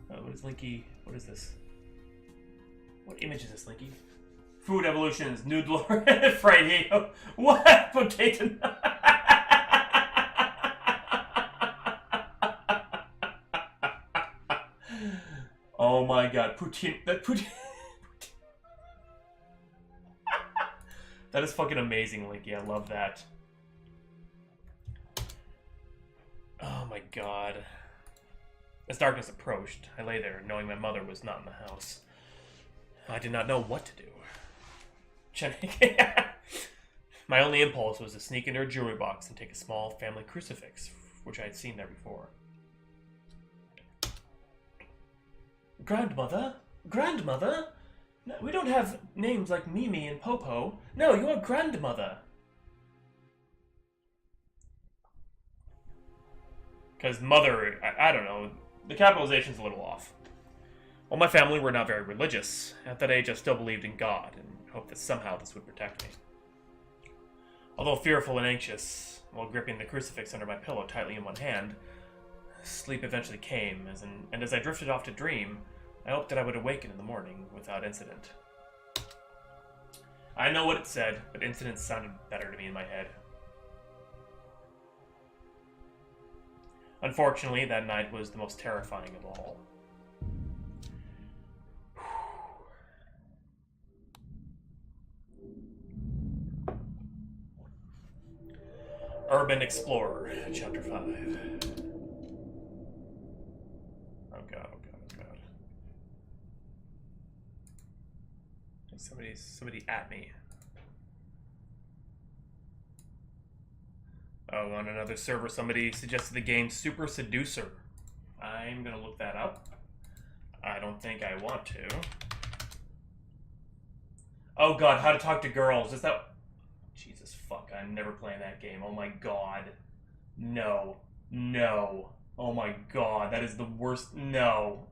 What is Linky? What is this? What image is this, Linky? Food evolutions, noodle, Friday. What? Potato. Oh my god, poutine. That poutine. That is fucking amazing, Linky. I love that. Oh my god. As darkness approached, I lay there, knowing my mother was not in the house. I did not know what to do. My only impulse was to sneak into her jewelry box and take a small family crucifix, which I had seen there before. Grandmother? Grandmother? No, we don't have names like Mimi and Popo. No, you're grandmother. Because mother, I don't know, the capitalization's a little off. Well, my family were not very religious. At that age, I still believed in God and hoped that somehow this would protect me. Although fearful and anxious, while gripping the crucifix under my pillow tightly in one hand, sleep eventually came, and as I drifted off to dream, I hoped that I would awaken in the morning without incident. I know what it said, but incident sounded better to me in my head. Unfortunately, that night was the most terrifying of all. Urban Explorer, Chapter 5. Oh god, oh god, oh god. Somebody at me. Oh, on another server, somebody suggested the game Super Seducer. I'm gonna look that up. I don't think I want to. Oh god, how to talk to girls. Is that... Jesus fuck, I'm never playing that game. Oh my god. No. No. Oh my god, that is the worst... No.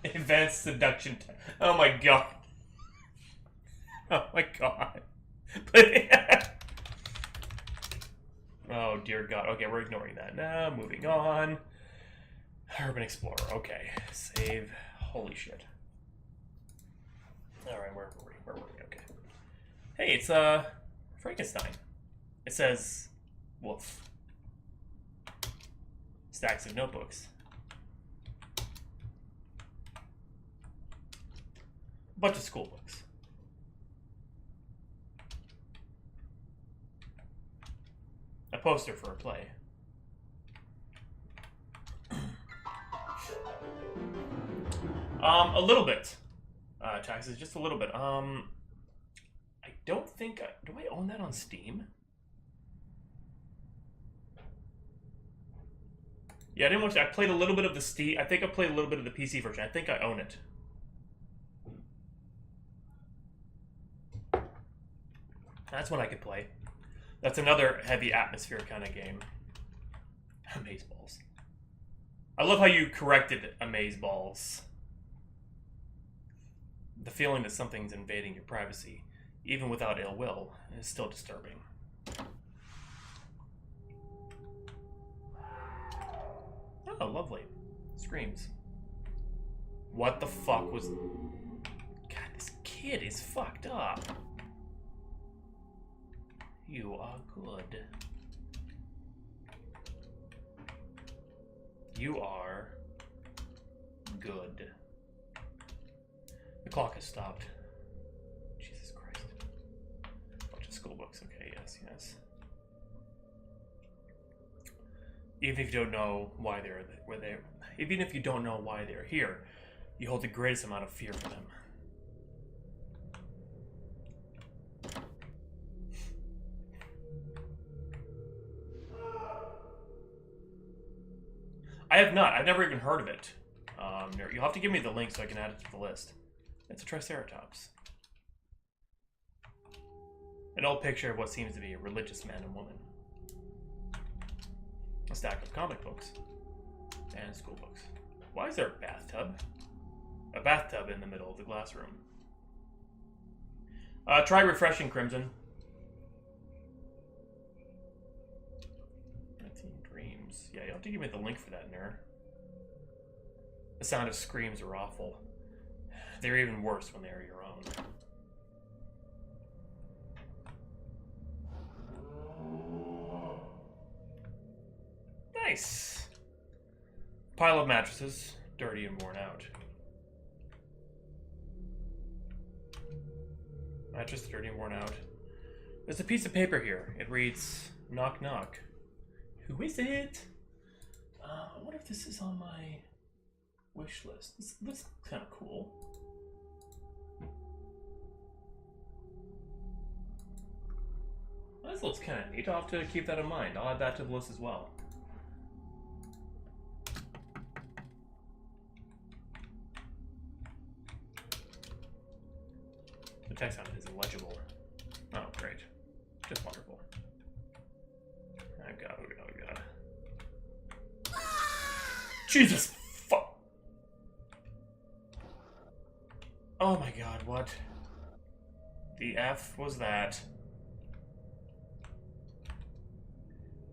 Advanced seduction... Oh my god. Oh my god. Oh dear god. Okay, we're ignoring that now. Moving on. Urban Explorer. Okay. Save. Holy shit. Alright, where were we? Where were we? Okay. Hey, it's Frankenstein. It says wolf. Stacks of notebooks. A bunch of school books. A poster for a play. A little bit. Taxes, just a little bit. I don't think... do I own that on Steam? Yeah, I didn't watch it. I played a little bit of the Steam... I think I played a little bit of the PC version. I think I own it. That's one I could play. That's another heavy atmosphere kind of game. Amazeballs. I love how you corrected Amazeballs. The feeling that something's invading your privacy, even without ill will, is still disturbing. Oh, lovely. Screams. What the fuck was... God, this kid is fucked up. You are good. You are good. The clock has stopped. Jesus Christ. Bunch of school books. Okay, yes, yes. Even if you don't know why even if you don't know why they're here, you hold the greatest amount of fear for them. I have not. I've never even heard of it. You'll have to give me the link so I can add it to the list. It's a Triceratops. An old picture of what seems to be a religious man and woman. A stack of comic books. And school books. Why is there a bathtub? A bathtub in the middle of the glass room. Try refreshing, Crimson. 19 Dreams. Yeah, you'll have to give me the link for that, Ner. The sound of screams are awful. They're even worse when they're your own. Nice. Pile of mattresses, dirty and worn out. Mattress, dirty and worn out. There's a piece of paper here. It reads, knock knock. Who is it? I wonder if this is on my wish list. This looks kind of cool. This looks kind of neat. I'll have to keep that in mind. I'll add that to the list as well. The text on it is illegible. Oh, great. Just wonderful. Oh god, oh god, oh god. Jesus fuck! Oh my god, what? The F was that?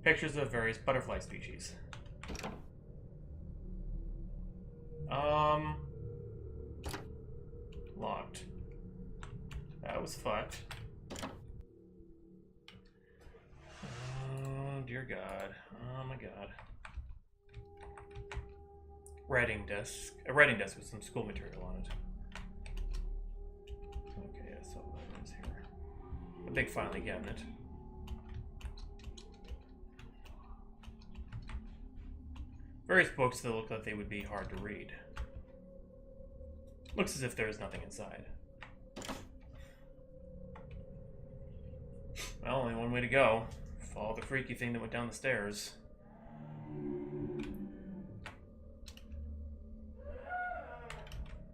Pictures of various butterfly species. Locked. That was fucked. Oh, dear God. Oh my God. Writing desk. A writing desk with some school material on it. Okay, yeah, so that is here. A big filing cabinet. Various books that look like they would be hard to read. Looks as if there is nothing inside. Well, only one way to go. Follow the freaky thing that went down the stairs.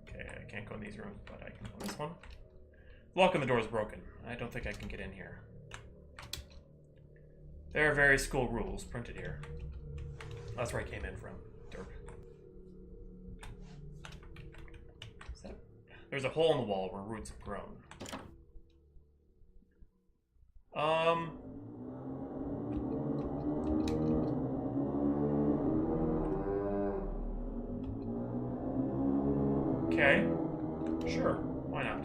Okay, I can't go in these rooms, but I can go in this one. The lock on the door is broken. I don't think I can get in here. There are various school rules printed here. That's where I came in from. Derp. There's a hole in the wall where roots have grown. Okay. Sure. Why not?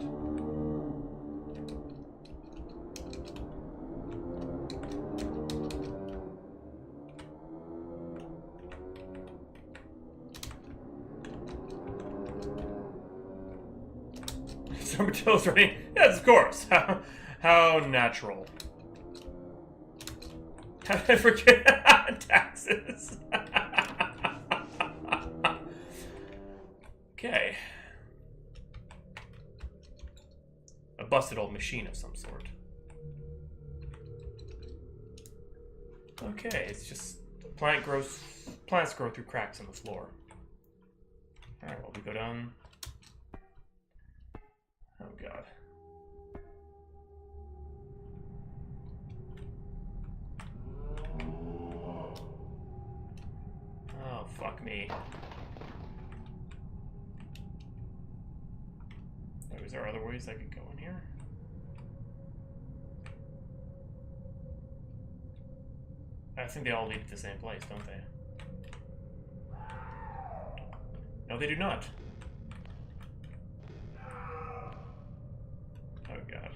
So Matilda's ready? Yes, of course. How natural. How did I forget taxes? Okay. A busted old machine of some sort. Okay, it's just plants grow through cracks in the floor. Alright, well, we go down. Oh god. Oh, fuck me. Oh, is there other ways I could go in here? I think they all lead to the same place, don't they? No, they do not. Oh god.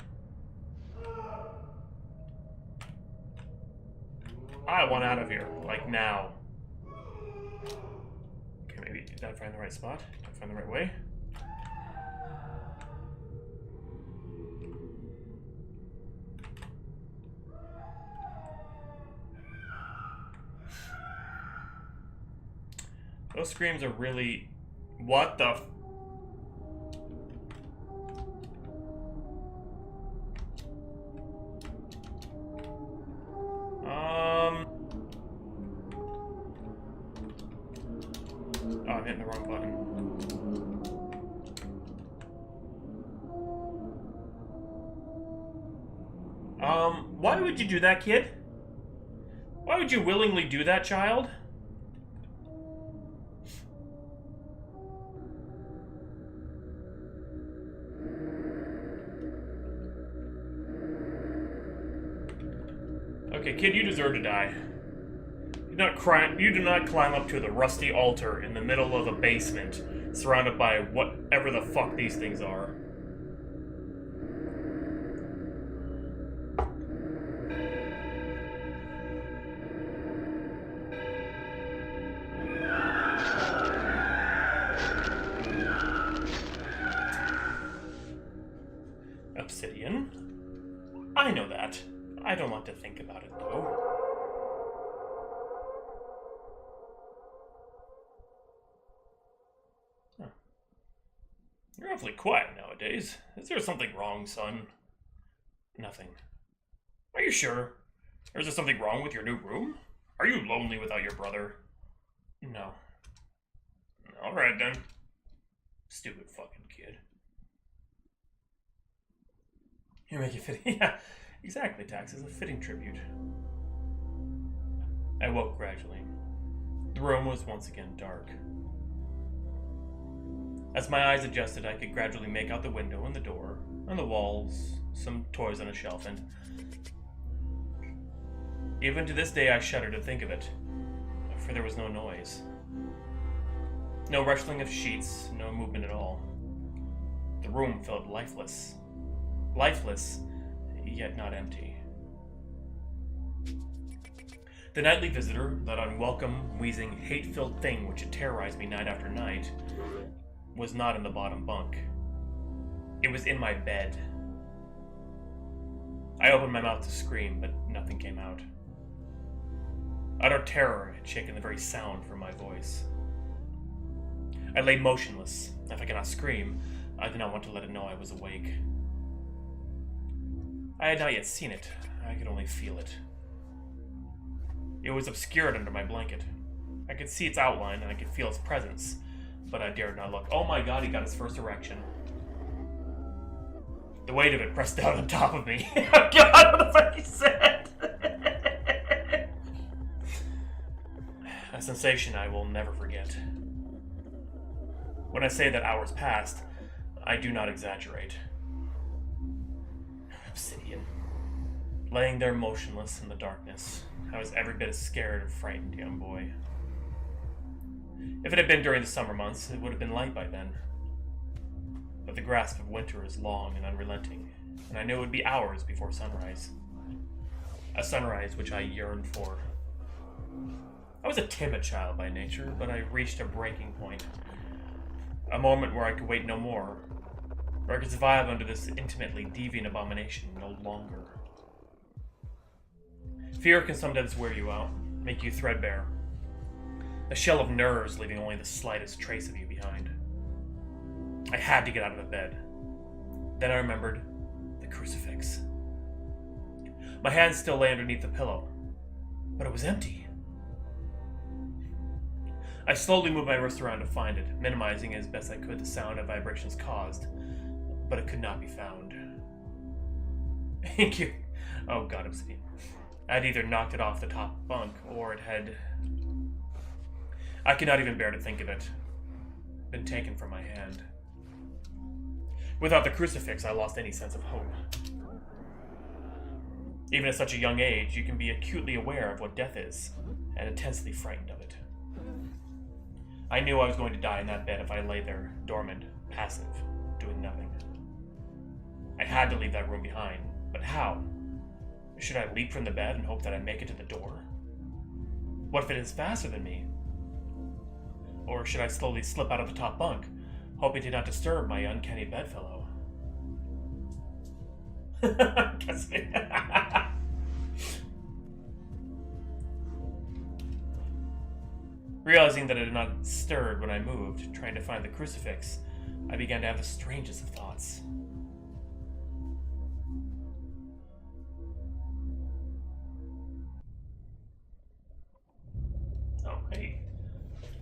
I want out of here, like now. Okay, maybe did I find the right spot? Did I find the right way? Those screams are really... What the f... Oh, I'm hitting the wrong button. Why would you do that, kid? Why would you willingly do that, child? Okay, kid, you deserve to die. You do not climb up to the rusty altar in the middle of a basement surrounded by whatever the fuck these things are. Obsidian? I know that. I don't want to think about it, though. Huh. You're awfully quiet nowadays. Is there something wrong, son? Nothing. Are you sure? Or is there something wrong with your new room? Are you lonely without your brother? No. Alright then. Stupid fucking kid. You make it fitting. Yeah, exactly, Tax. It's a fitting tribute. I woke gradually. The room was once again dark. As my eyes adjusted, I could gradually make out the window and the door, and the walls, some toys on a shelf, and even to this day I shudder to think of it, for there was no noise. No rustling of sheets, no movement at all. The room felt lifeless. Lifeless, yet not empty. The nightly visitor, that unwelcome, wheezing, hate-filled thing which had terrorized me night after night, was not in the bottom bunk. It was in my bed. I opened my mouth to scream, but nothing came out. Utter terror had shaken the very sound from my voice. I lay motionless. If I cannot scream, I did not want to let it know I was awake. I had not yet seen it. I could only feel it. It was obscured under my blanket. I could see its outline, and I could feel its presence, but I dared not look. Oh my god, he got his first erection. The weight of it pressed down on top of me. Oh god, what the fuck he said? A sensation I will never forget. When I say that hours passed, I do not exaggerate. Obsidian. Laying there motionless in the darkness, I was every bit as scared and frightened, young boy. If it had been during the summer months, it would have been light by then. But the grasp of winter is long and unrelenting, and I knew it would be hours before sunrise. A sunrise which I yearned for. I was a timid child by nature, but I reached a breaking point. A moment where I could wait no more, where I could survive under this intimately deviant abomination no longer. Fear can sometimes wear you out, make you threadbare. A shell of nerves leaving only the slightest trace of you behind. I had to get out of the bed. Then I remembered the crucifix. My hand still lay underneath the pillow, but it was empty. I slowly moved my wrist around to find it, minimizing as best I could the sound and vibrations caused, but it could not be found. Thank you. Oh god, Obsidian. I had either knocked it off the top bunk, or it had... I could not even bear to think of it. Been taken from my hand. Without the crucifix, I lost any sense of hope. Even at such a young age, you can be acutely aware of what death is, and intensely frightened of it. I knew I was going to die in that bed if I lay there, dormant, passive, doing nothing. I had to leave that room behind, but how? Should I leap from the bed and hope that I make it to the door? What if it is faster than me? Or should I slowly slip out of the top bunk, hoping to not disturb my uncanny bedfellow? Realizing that it had not stirred when I moved, trying to find the crucifix, I began to have the strangest of thoughts. Oh, hey.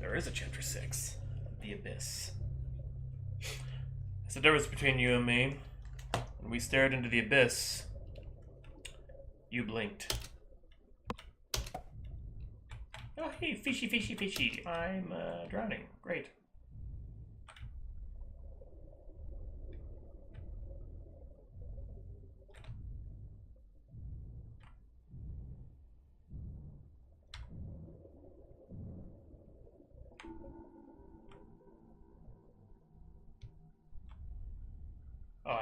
There is a chapter 6. The Abyss. It's the difference between you and me. When we stared into the abyss, you blinked. Oh, hey, fishy, fishy, fishy. I'm drowning. Great.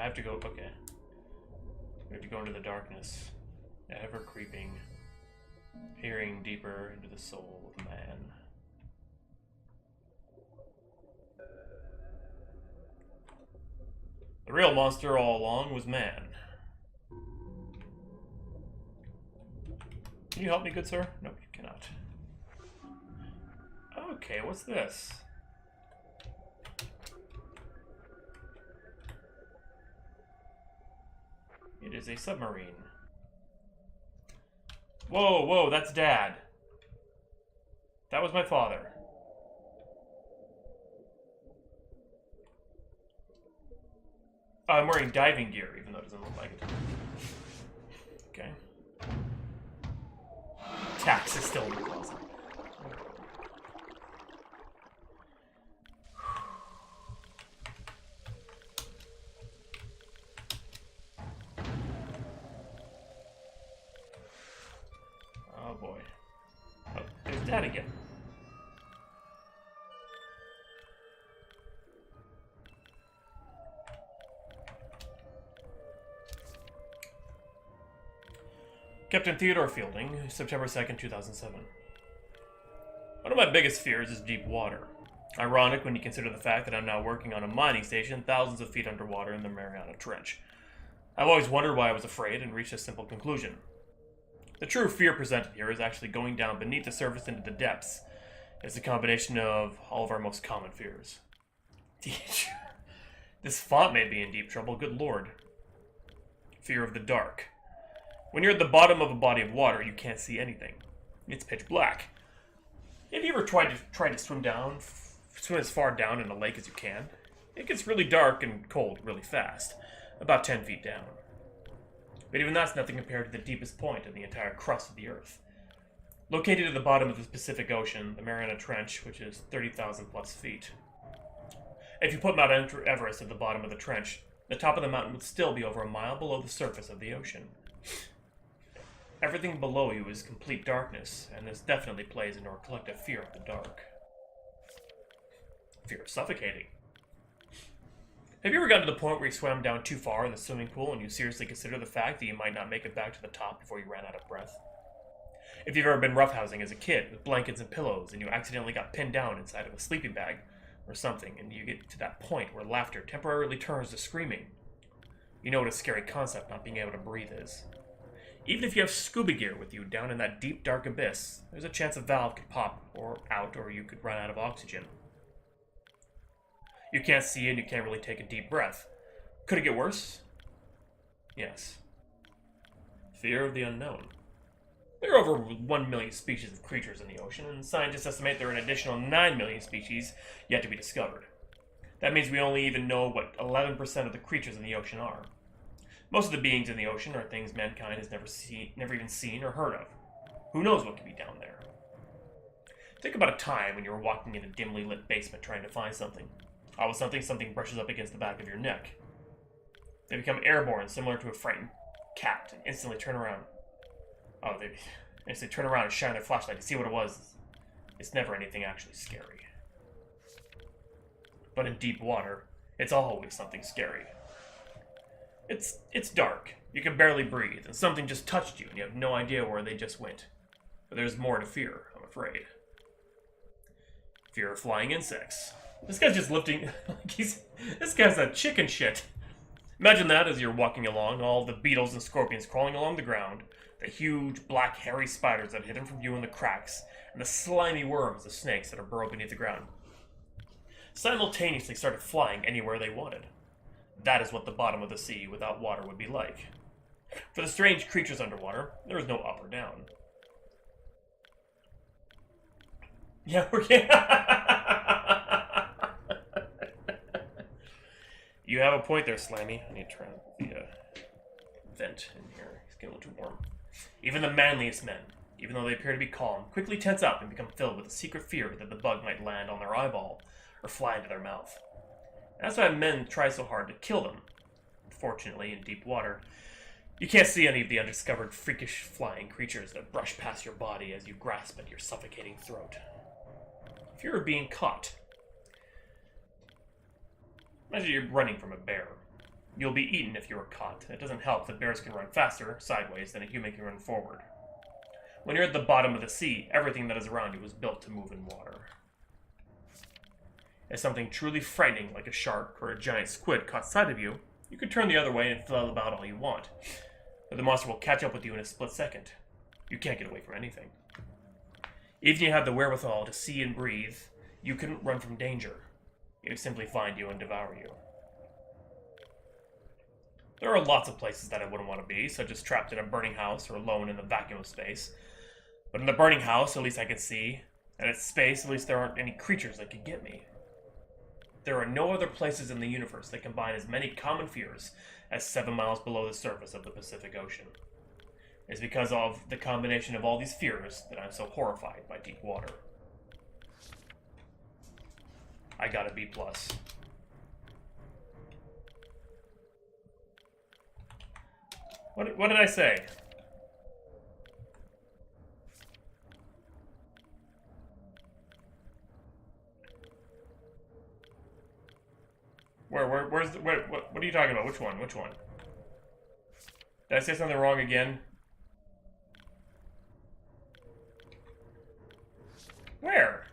have to go. Okay. We have to go into the darkness, ever creeping, peering deeper into the soul of man. The real monster all along was man. Can you help me, good sir? No, you cannot. Okay, what's this? It is a submarine. Whoa, whoa, that's Dad. That was my father. Oh, I'm wearing diving gear, even though it doesn't look like it. Okay. Tax is still in the closet. Oh boy. Oh, there's Dad again. Captain Theodore Fielding, September 2nd, 2007. One of my biggest fears is deep water. Ironic when you consider the fact that I'm now working on a mining station thousands of feet underwater in the Mariana Trench. I've always wondered why I was afraid and reached a simple conclusion. The true fear presented here is actually going down beneath the surface into the depths. It's a combination of all of our most common fears. This font may be in deep trouble, good lord. Fear of the dark. When you're at the bottom of a body of water, you can't see anything. It's pitch black. Have you ever tried to swim as far down in a lake as you can? It gets really dark and cold really fast, about 10 feet down. But even that's nothing compared to the deepest point in the entire crust of the Earth. Located at the bottom of the Pacific Ocean, the Mariana Trench, which is 30,000 plus feet. If you put Mount Everest at the bottom of the trench, the top of the mountain would still be over a mile below the surface of the ocean. Everything below you is complete darkness, and this definitely plays into our collective fear of the dark. Fear of suffocating. Have you ever gotten to the point where you swam down too far in the swimming pool and you seriously consider the fact that you might not make it back to the top before you ran out of breath? If you've ever been roughhousing as a kid with blankets and pillows and you accidentally got pinned down inside of a sleeping bag or something and you get to that point where laughter temporarily turns to screaming, you know what a scary concept not being able to breathe is. Even if you have scuba gear with you down in that deep dark abyss, there's a chance a valve could pop or out or you could run out of oxygen. You can't see and you can't really take a deep breath. Could it get worse? Yes. Fear of the unknown. There are over 1 million species of creatures in the ocean, and scientists estimate there are an additional 9 million species yet to be discovered. That means we only even know what 11% of the creatures in the ocean are. Most of the beings in the ocean are things mankind has never even seen or heard of. Who knows what could be down there? Think about a time when you were walking in a dimly lit basement trying to find something. All of a sudden, something brushes up against the back of your neck. They become airborne, similar to a frightened cat, and instantly turn around. Oh, they instantly turn around and shine their flashlight to see what it was. It's never anything actually scary. But in deep water, it's always something scary. It's dark. You can barely breathe, and something just touched you, and you have no idea where they just went. But there's more to fear, I'm afraid. Fear of flying insects. This guy's just lifting... this guy's a chicken shit. Imagine that as you're walking along, all the beetles and scorpions crawling along the ground, the huge, black, hairy spiders that are hidden from view in the cracks, and the slimy worms of snakes that are burrowed beneath the ground. Simultaneously started flying anywhere they wanted. That is what the bottom of the sea without water would be like. For the strange creatures underwater, there is no up or down. Yeah, You have a point there, Slammy. I need to turn the vent in here. It's getting a little too warm. Even the manliest men, even though they appear to be calm, quickly tense up and become filled with a secret fear that the bug might land on their eyeball or fly into their mouth. That's why men try so hard to kill them. Fortunately, in deep water, you can't see any of the undiscovered freakish flying creatures that brush past your body as you grasp at your suffocating throat. Fear of being caught. Imagine you're running from a bear. You'll be eaten if you are caught. It doesn't help that bears can run faster, sideways, than a human can run forward. When you're at the bottom of the sea, everything that is around you was built to move in water. If something truly frightening, like a shark or a giant squid, caught sight of you, you could turn the other way and flail about all you want. But the monster will catch up with you in a split second. You can't get away from anything. Even if you have the wherewithal to see and breathe, you couldn't run from danger. It would simply find you and devour you. There are lots of places that I wouldn't want to be, such as trapped in a burning house or alone in the vacuum of space. But in the burning house, at least I can see, and in space, at least there aren't any creatures that could get me. There are no other places in the universe that combine as many common fears as 7 miles below the surface of the Pacific Ocean. It's because of the combination of all these fears that I'm so horrified by deep water. I got a B+. What did I say? What are you talking about? Which one? Which one? Did I say something wrong again? Where?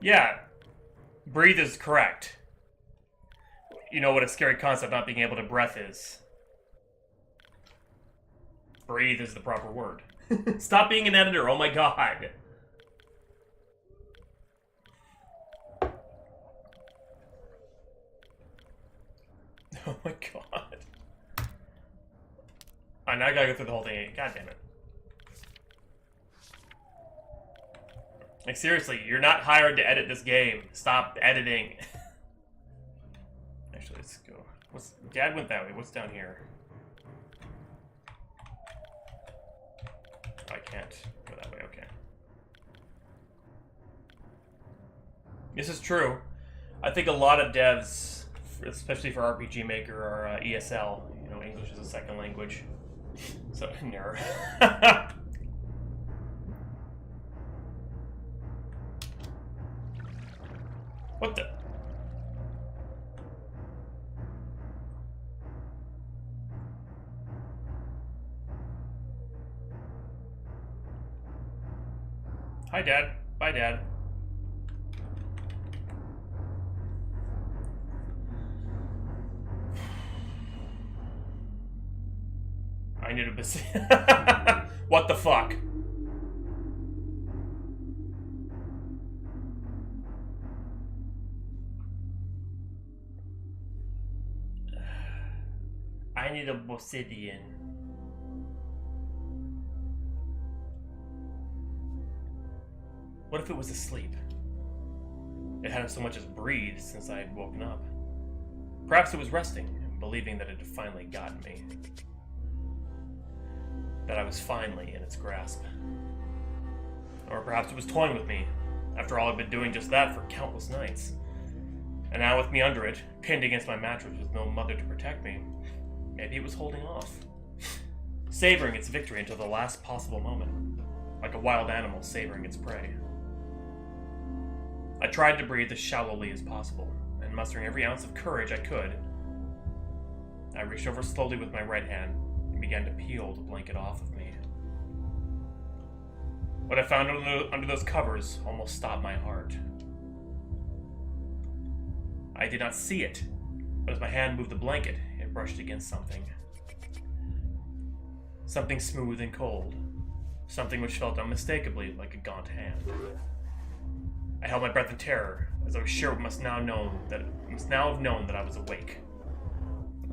Yeah. Breathe is correct. You know what a scary concept not being able to breath is. Breathe is the proper word. Stop being an editor, oh my god. Oh my god. Alright, now I gotta go through the whole thing. God damn it. Like, seriously, you're not hired to edit this game. Stop editing. Actually, let's go. Dad went that way. What's down here? I can't go that way, okay. This is true. I think a lot of devs, especially for RPG Maker, are ESL, you know, English as a second language. So, nerd. What the? Hi, Dad. Bye, Dad. I need a What the fuck? I need a obsidian. What if it was asleep? It hadn't so much as breathed since I had woken up. Perhaps it was resting, believing that it had finally gotten me. That I was finally in its grasp. Or perhaps it was toying with me, after all I'd been doing just that for countless nights. And now with me under it, pinned against my mattress with no mother to protect me, maybe it was holding off. Savoring its victory until the last possible moment, like a wild animal savoring its prey. I tried to breathe as shallowly as possible, and mustering every ounce of courage I could, I reached over slowly with my right hand and began to peel the blanket off of me. What I found under those covers almost stopped my heart. I did not see it, but as my hand moved the blanket, it brushed against something. Something smooth and cold. Something which felt unmistakably like a gaunt hand. I held my breath in terror, as I was sure it must now have known that I was awake.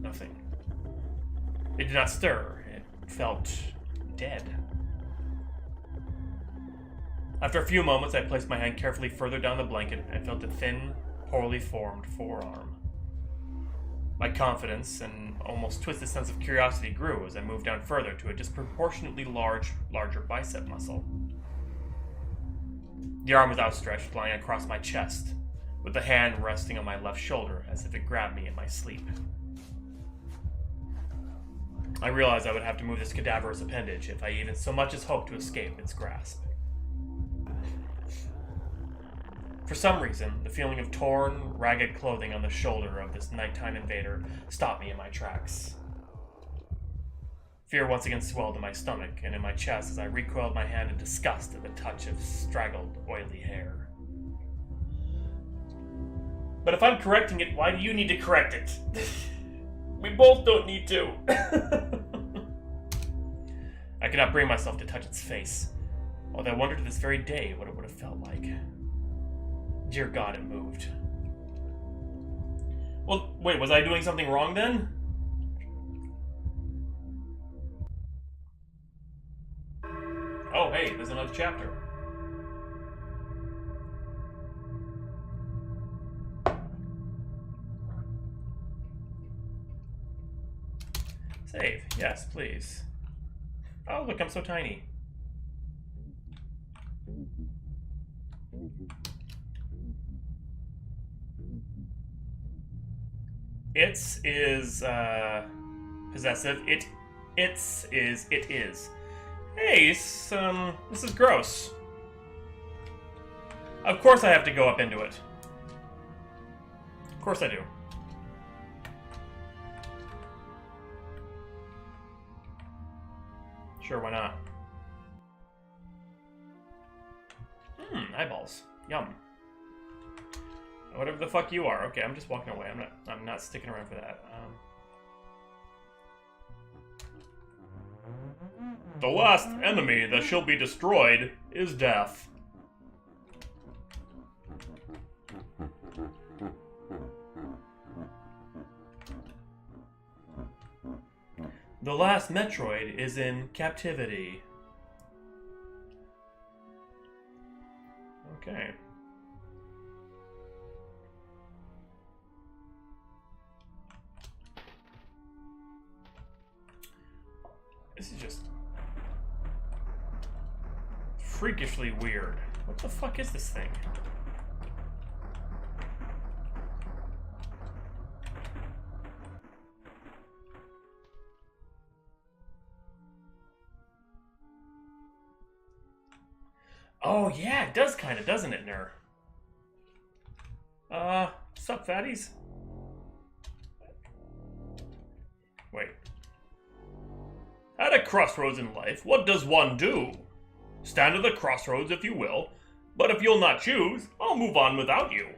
Nothing. It did not stir. It felt dead. After a few moments, I placed my hand carefully further down the blanket and felt a thin, poorly formed forearm. My confidence and almost twisted sense of curiosity grew as I moved down further to a disproportionately larger bicep muscle. The arm was outstretched, lying across my chest, with the hand resting on my left shoulder as if it grabbed me in my sleep. I realized I would have to move this cadaverous appendage if I even so much as hoped to escape its grasp. For some reason, the feeling of torn, ragged clothing on the shoulder of this nighttime invader stopped me in my tracks. Fear once again swelled in my stomach and in my chest as I recoiled my hand in disgust at the touch of straggled, oily hair. But if I'm correcting it, why do you need to correct it? We both don't need to. I could not bring myself to touch its face, although I wondered to this very day what it would have felt like. Dear God, it moved. Well, wait, was I doing something wrong then? Oh, hey, there's another chapter. Save. Yes, please. Oh, look, I'm so tiny. Its is, possessive. Its is, it is. Hey, this is gross. Of course I have to go up into it. Of course I do. Sure, why not? Eyeballs. Yum. Whatever the fuck you are. Okay, I'm just walking away. I'm not sticking around for that. The last enemy that shall be destroyed is death. The last Metroid is in captivity. Okay. This is just freakishly weird. What the fuck is this thing? Oh, yeah, it does kind of, doesn't it, Ner? Sup, fatties? Wait. At a crossroads in life, what does one do? Stand at the crossroads if you will, but if you'll not choose, I'll move on without you.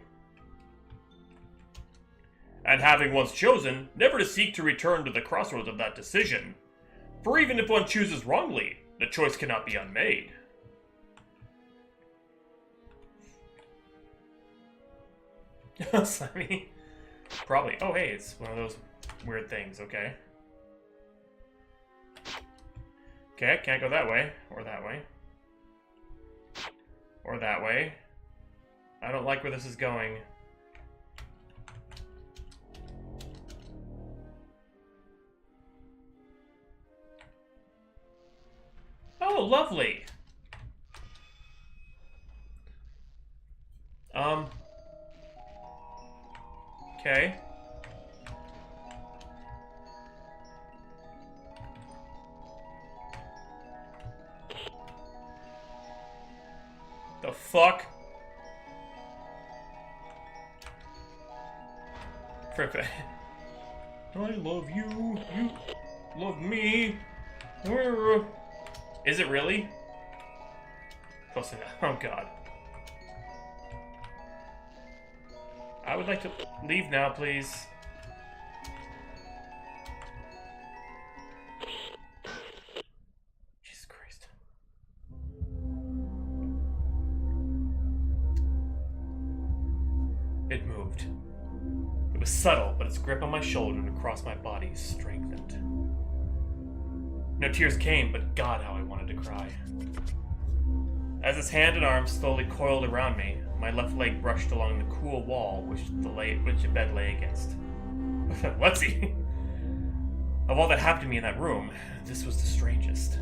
And having once chosen, never to seek to return to the crossroads of that decision. For even if one chooses wrongly, the choice cannot be unmade. Slimy. Probably. Oh, hey, it's one of those weird things, okay. Okay, can't go that way, or that way. Or that way. I don't like where this is going. Oh, lovely! Okay. The fuck? Frippin'. I love you. You love me. Is it really? Close enough. Oh god. I would like to leave now, please. Jesus Christ. It moved. It was subtle, but its grip on my shoulder and across my body strengthened. No tears came, but God, how I wanted to cry. As its hand and arm slowly coiled around me, my left leg brushed along the cool wall which the bed lay against. Let's see. Of all that happened to me in that room, this was the strangest.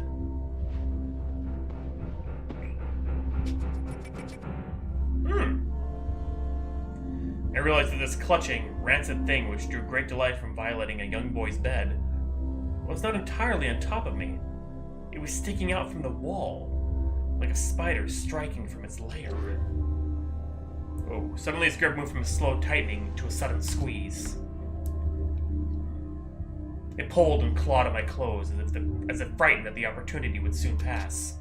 I realized that this clutching, rancid thing which drew great delight from violating a young boy's bed was not entirely on top of me. It was sticking out from the wall, like a spider striking from its lair. Oh, suddenly his grip moved from a slow tightening to a sudden squeeze. It pulled and clawed at my clothes as if frightened that the opportunity would soon pass.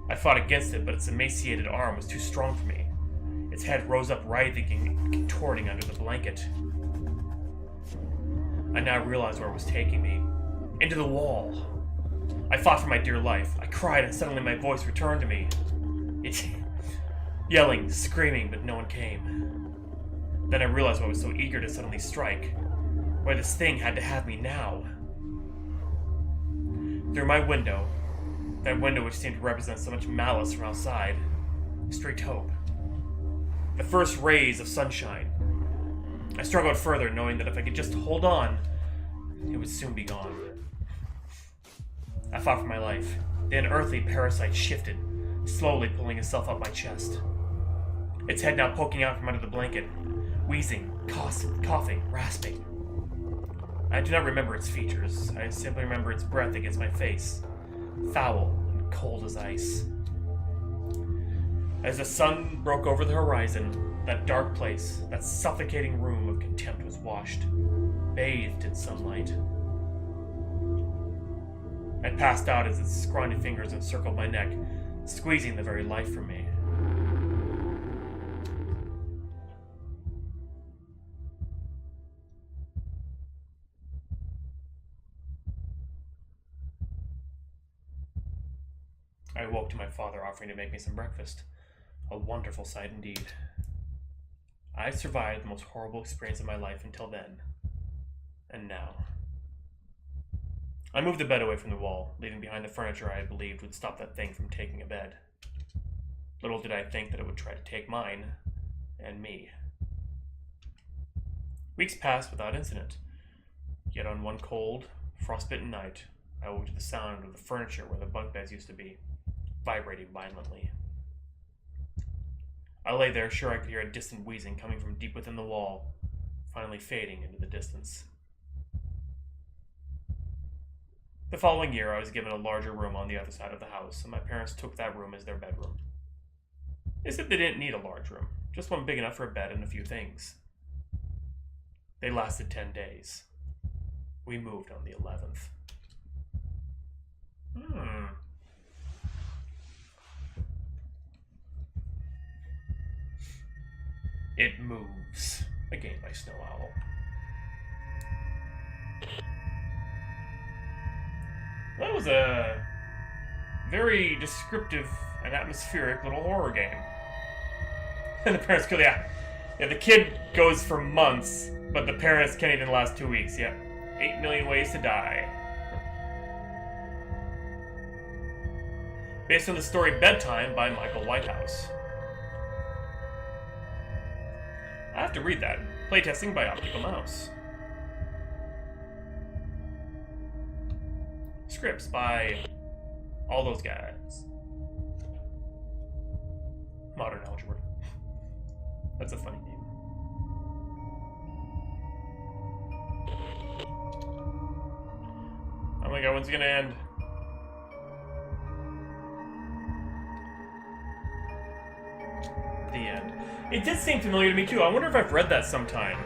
I fought against it, but its emaciated arm was too strong for me. Its head rose up writhing and contorting under the blanket. I now realized where it was taking me. Into the wall. I fought for my dear life. I cried, and suddenly my voice returned to me. Yelling, screaming, but no one came. Then I realized why I was so eager to suddenly strike. Why this thing had to have me now. Through my window, that window which seemed to represent so much malice from outside, streaked hope. The first rays of sunshine. I struggled further, knowing that if I could just hold on, it would soon be gone. I fought for my life. The unearthly parasite shifted, slowly pulling itself up my chest. Its head now poking out from under the blanket, wheezing, coughing, rasping. I do not remember its features. I simply remember its breath against my face, foul and cold as ice. As the sun broke over the horizon, that dark place, that suffocating room of contempt was washed, bathed in sunlight. I passed out as its scrawny fingers encircled my neck, squeezing the very life from me. I awoke to my father offering to make me some breakfast. A wonderful sight indeed. I had survived the most horrible experience of my life until then. And now. I moved the bed away from the wall, leaving behind the furniture I had believed would stop that thing from taking a bed. Little did I think that it would try to take mine, and me. Weeks passed without incident. Yet on one cold, frostbitten night, I awoke to the sound of the furniture where the bunk beds used to be, vibrating violently. I lay there, sure I could hear a distant wheezing coming from deep within the wall, finally fading into the distance. The following year, I was given a larger room on the other side of the house, and my parents took that room as their bedroom. They said they didn't need a large room, just one big enough for a bed and a few things. They lasted 10 days. We moved on the 11th. It Moves, a game by Snow Owl. That was a very descriptive and atmospheric little horror game. And the parents go, yeah, the kid goes for months, but the parents can't even last 2 weeks. Yep, 8 million ways to die. Based on the story Bedtime by Michael Whitehouse. I have to read that. Playtesting by Optical Mouse. Scripts by all those guys. Modern Algebra. That's a funny name. Oh my god, when's it gonna end? The end. It did seem familiar to me too. I wonder if I've read that sometime.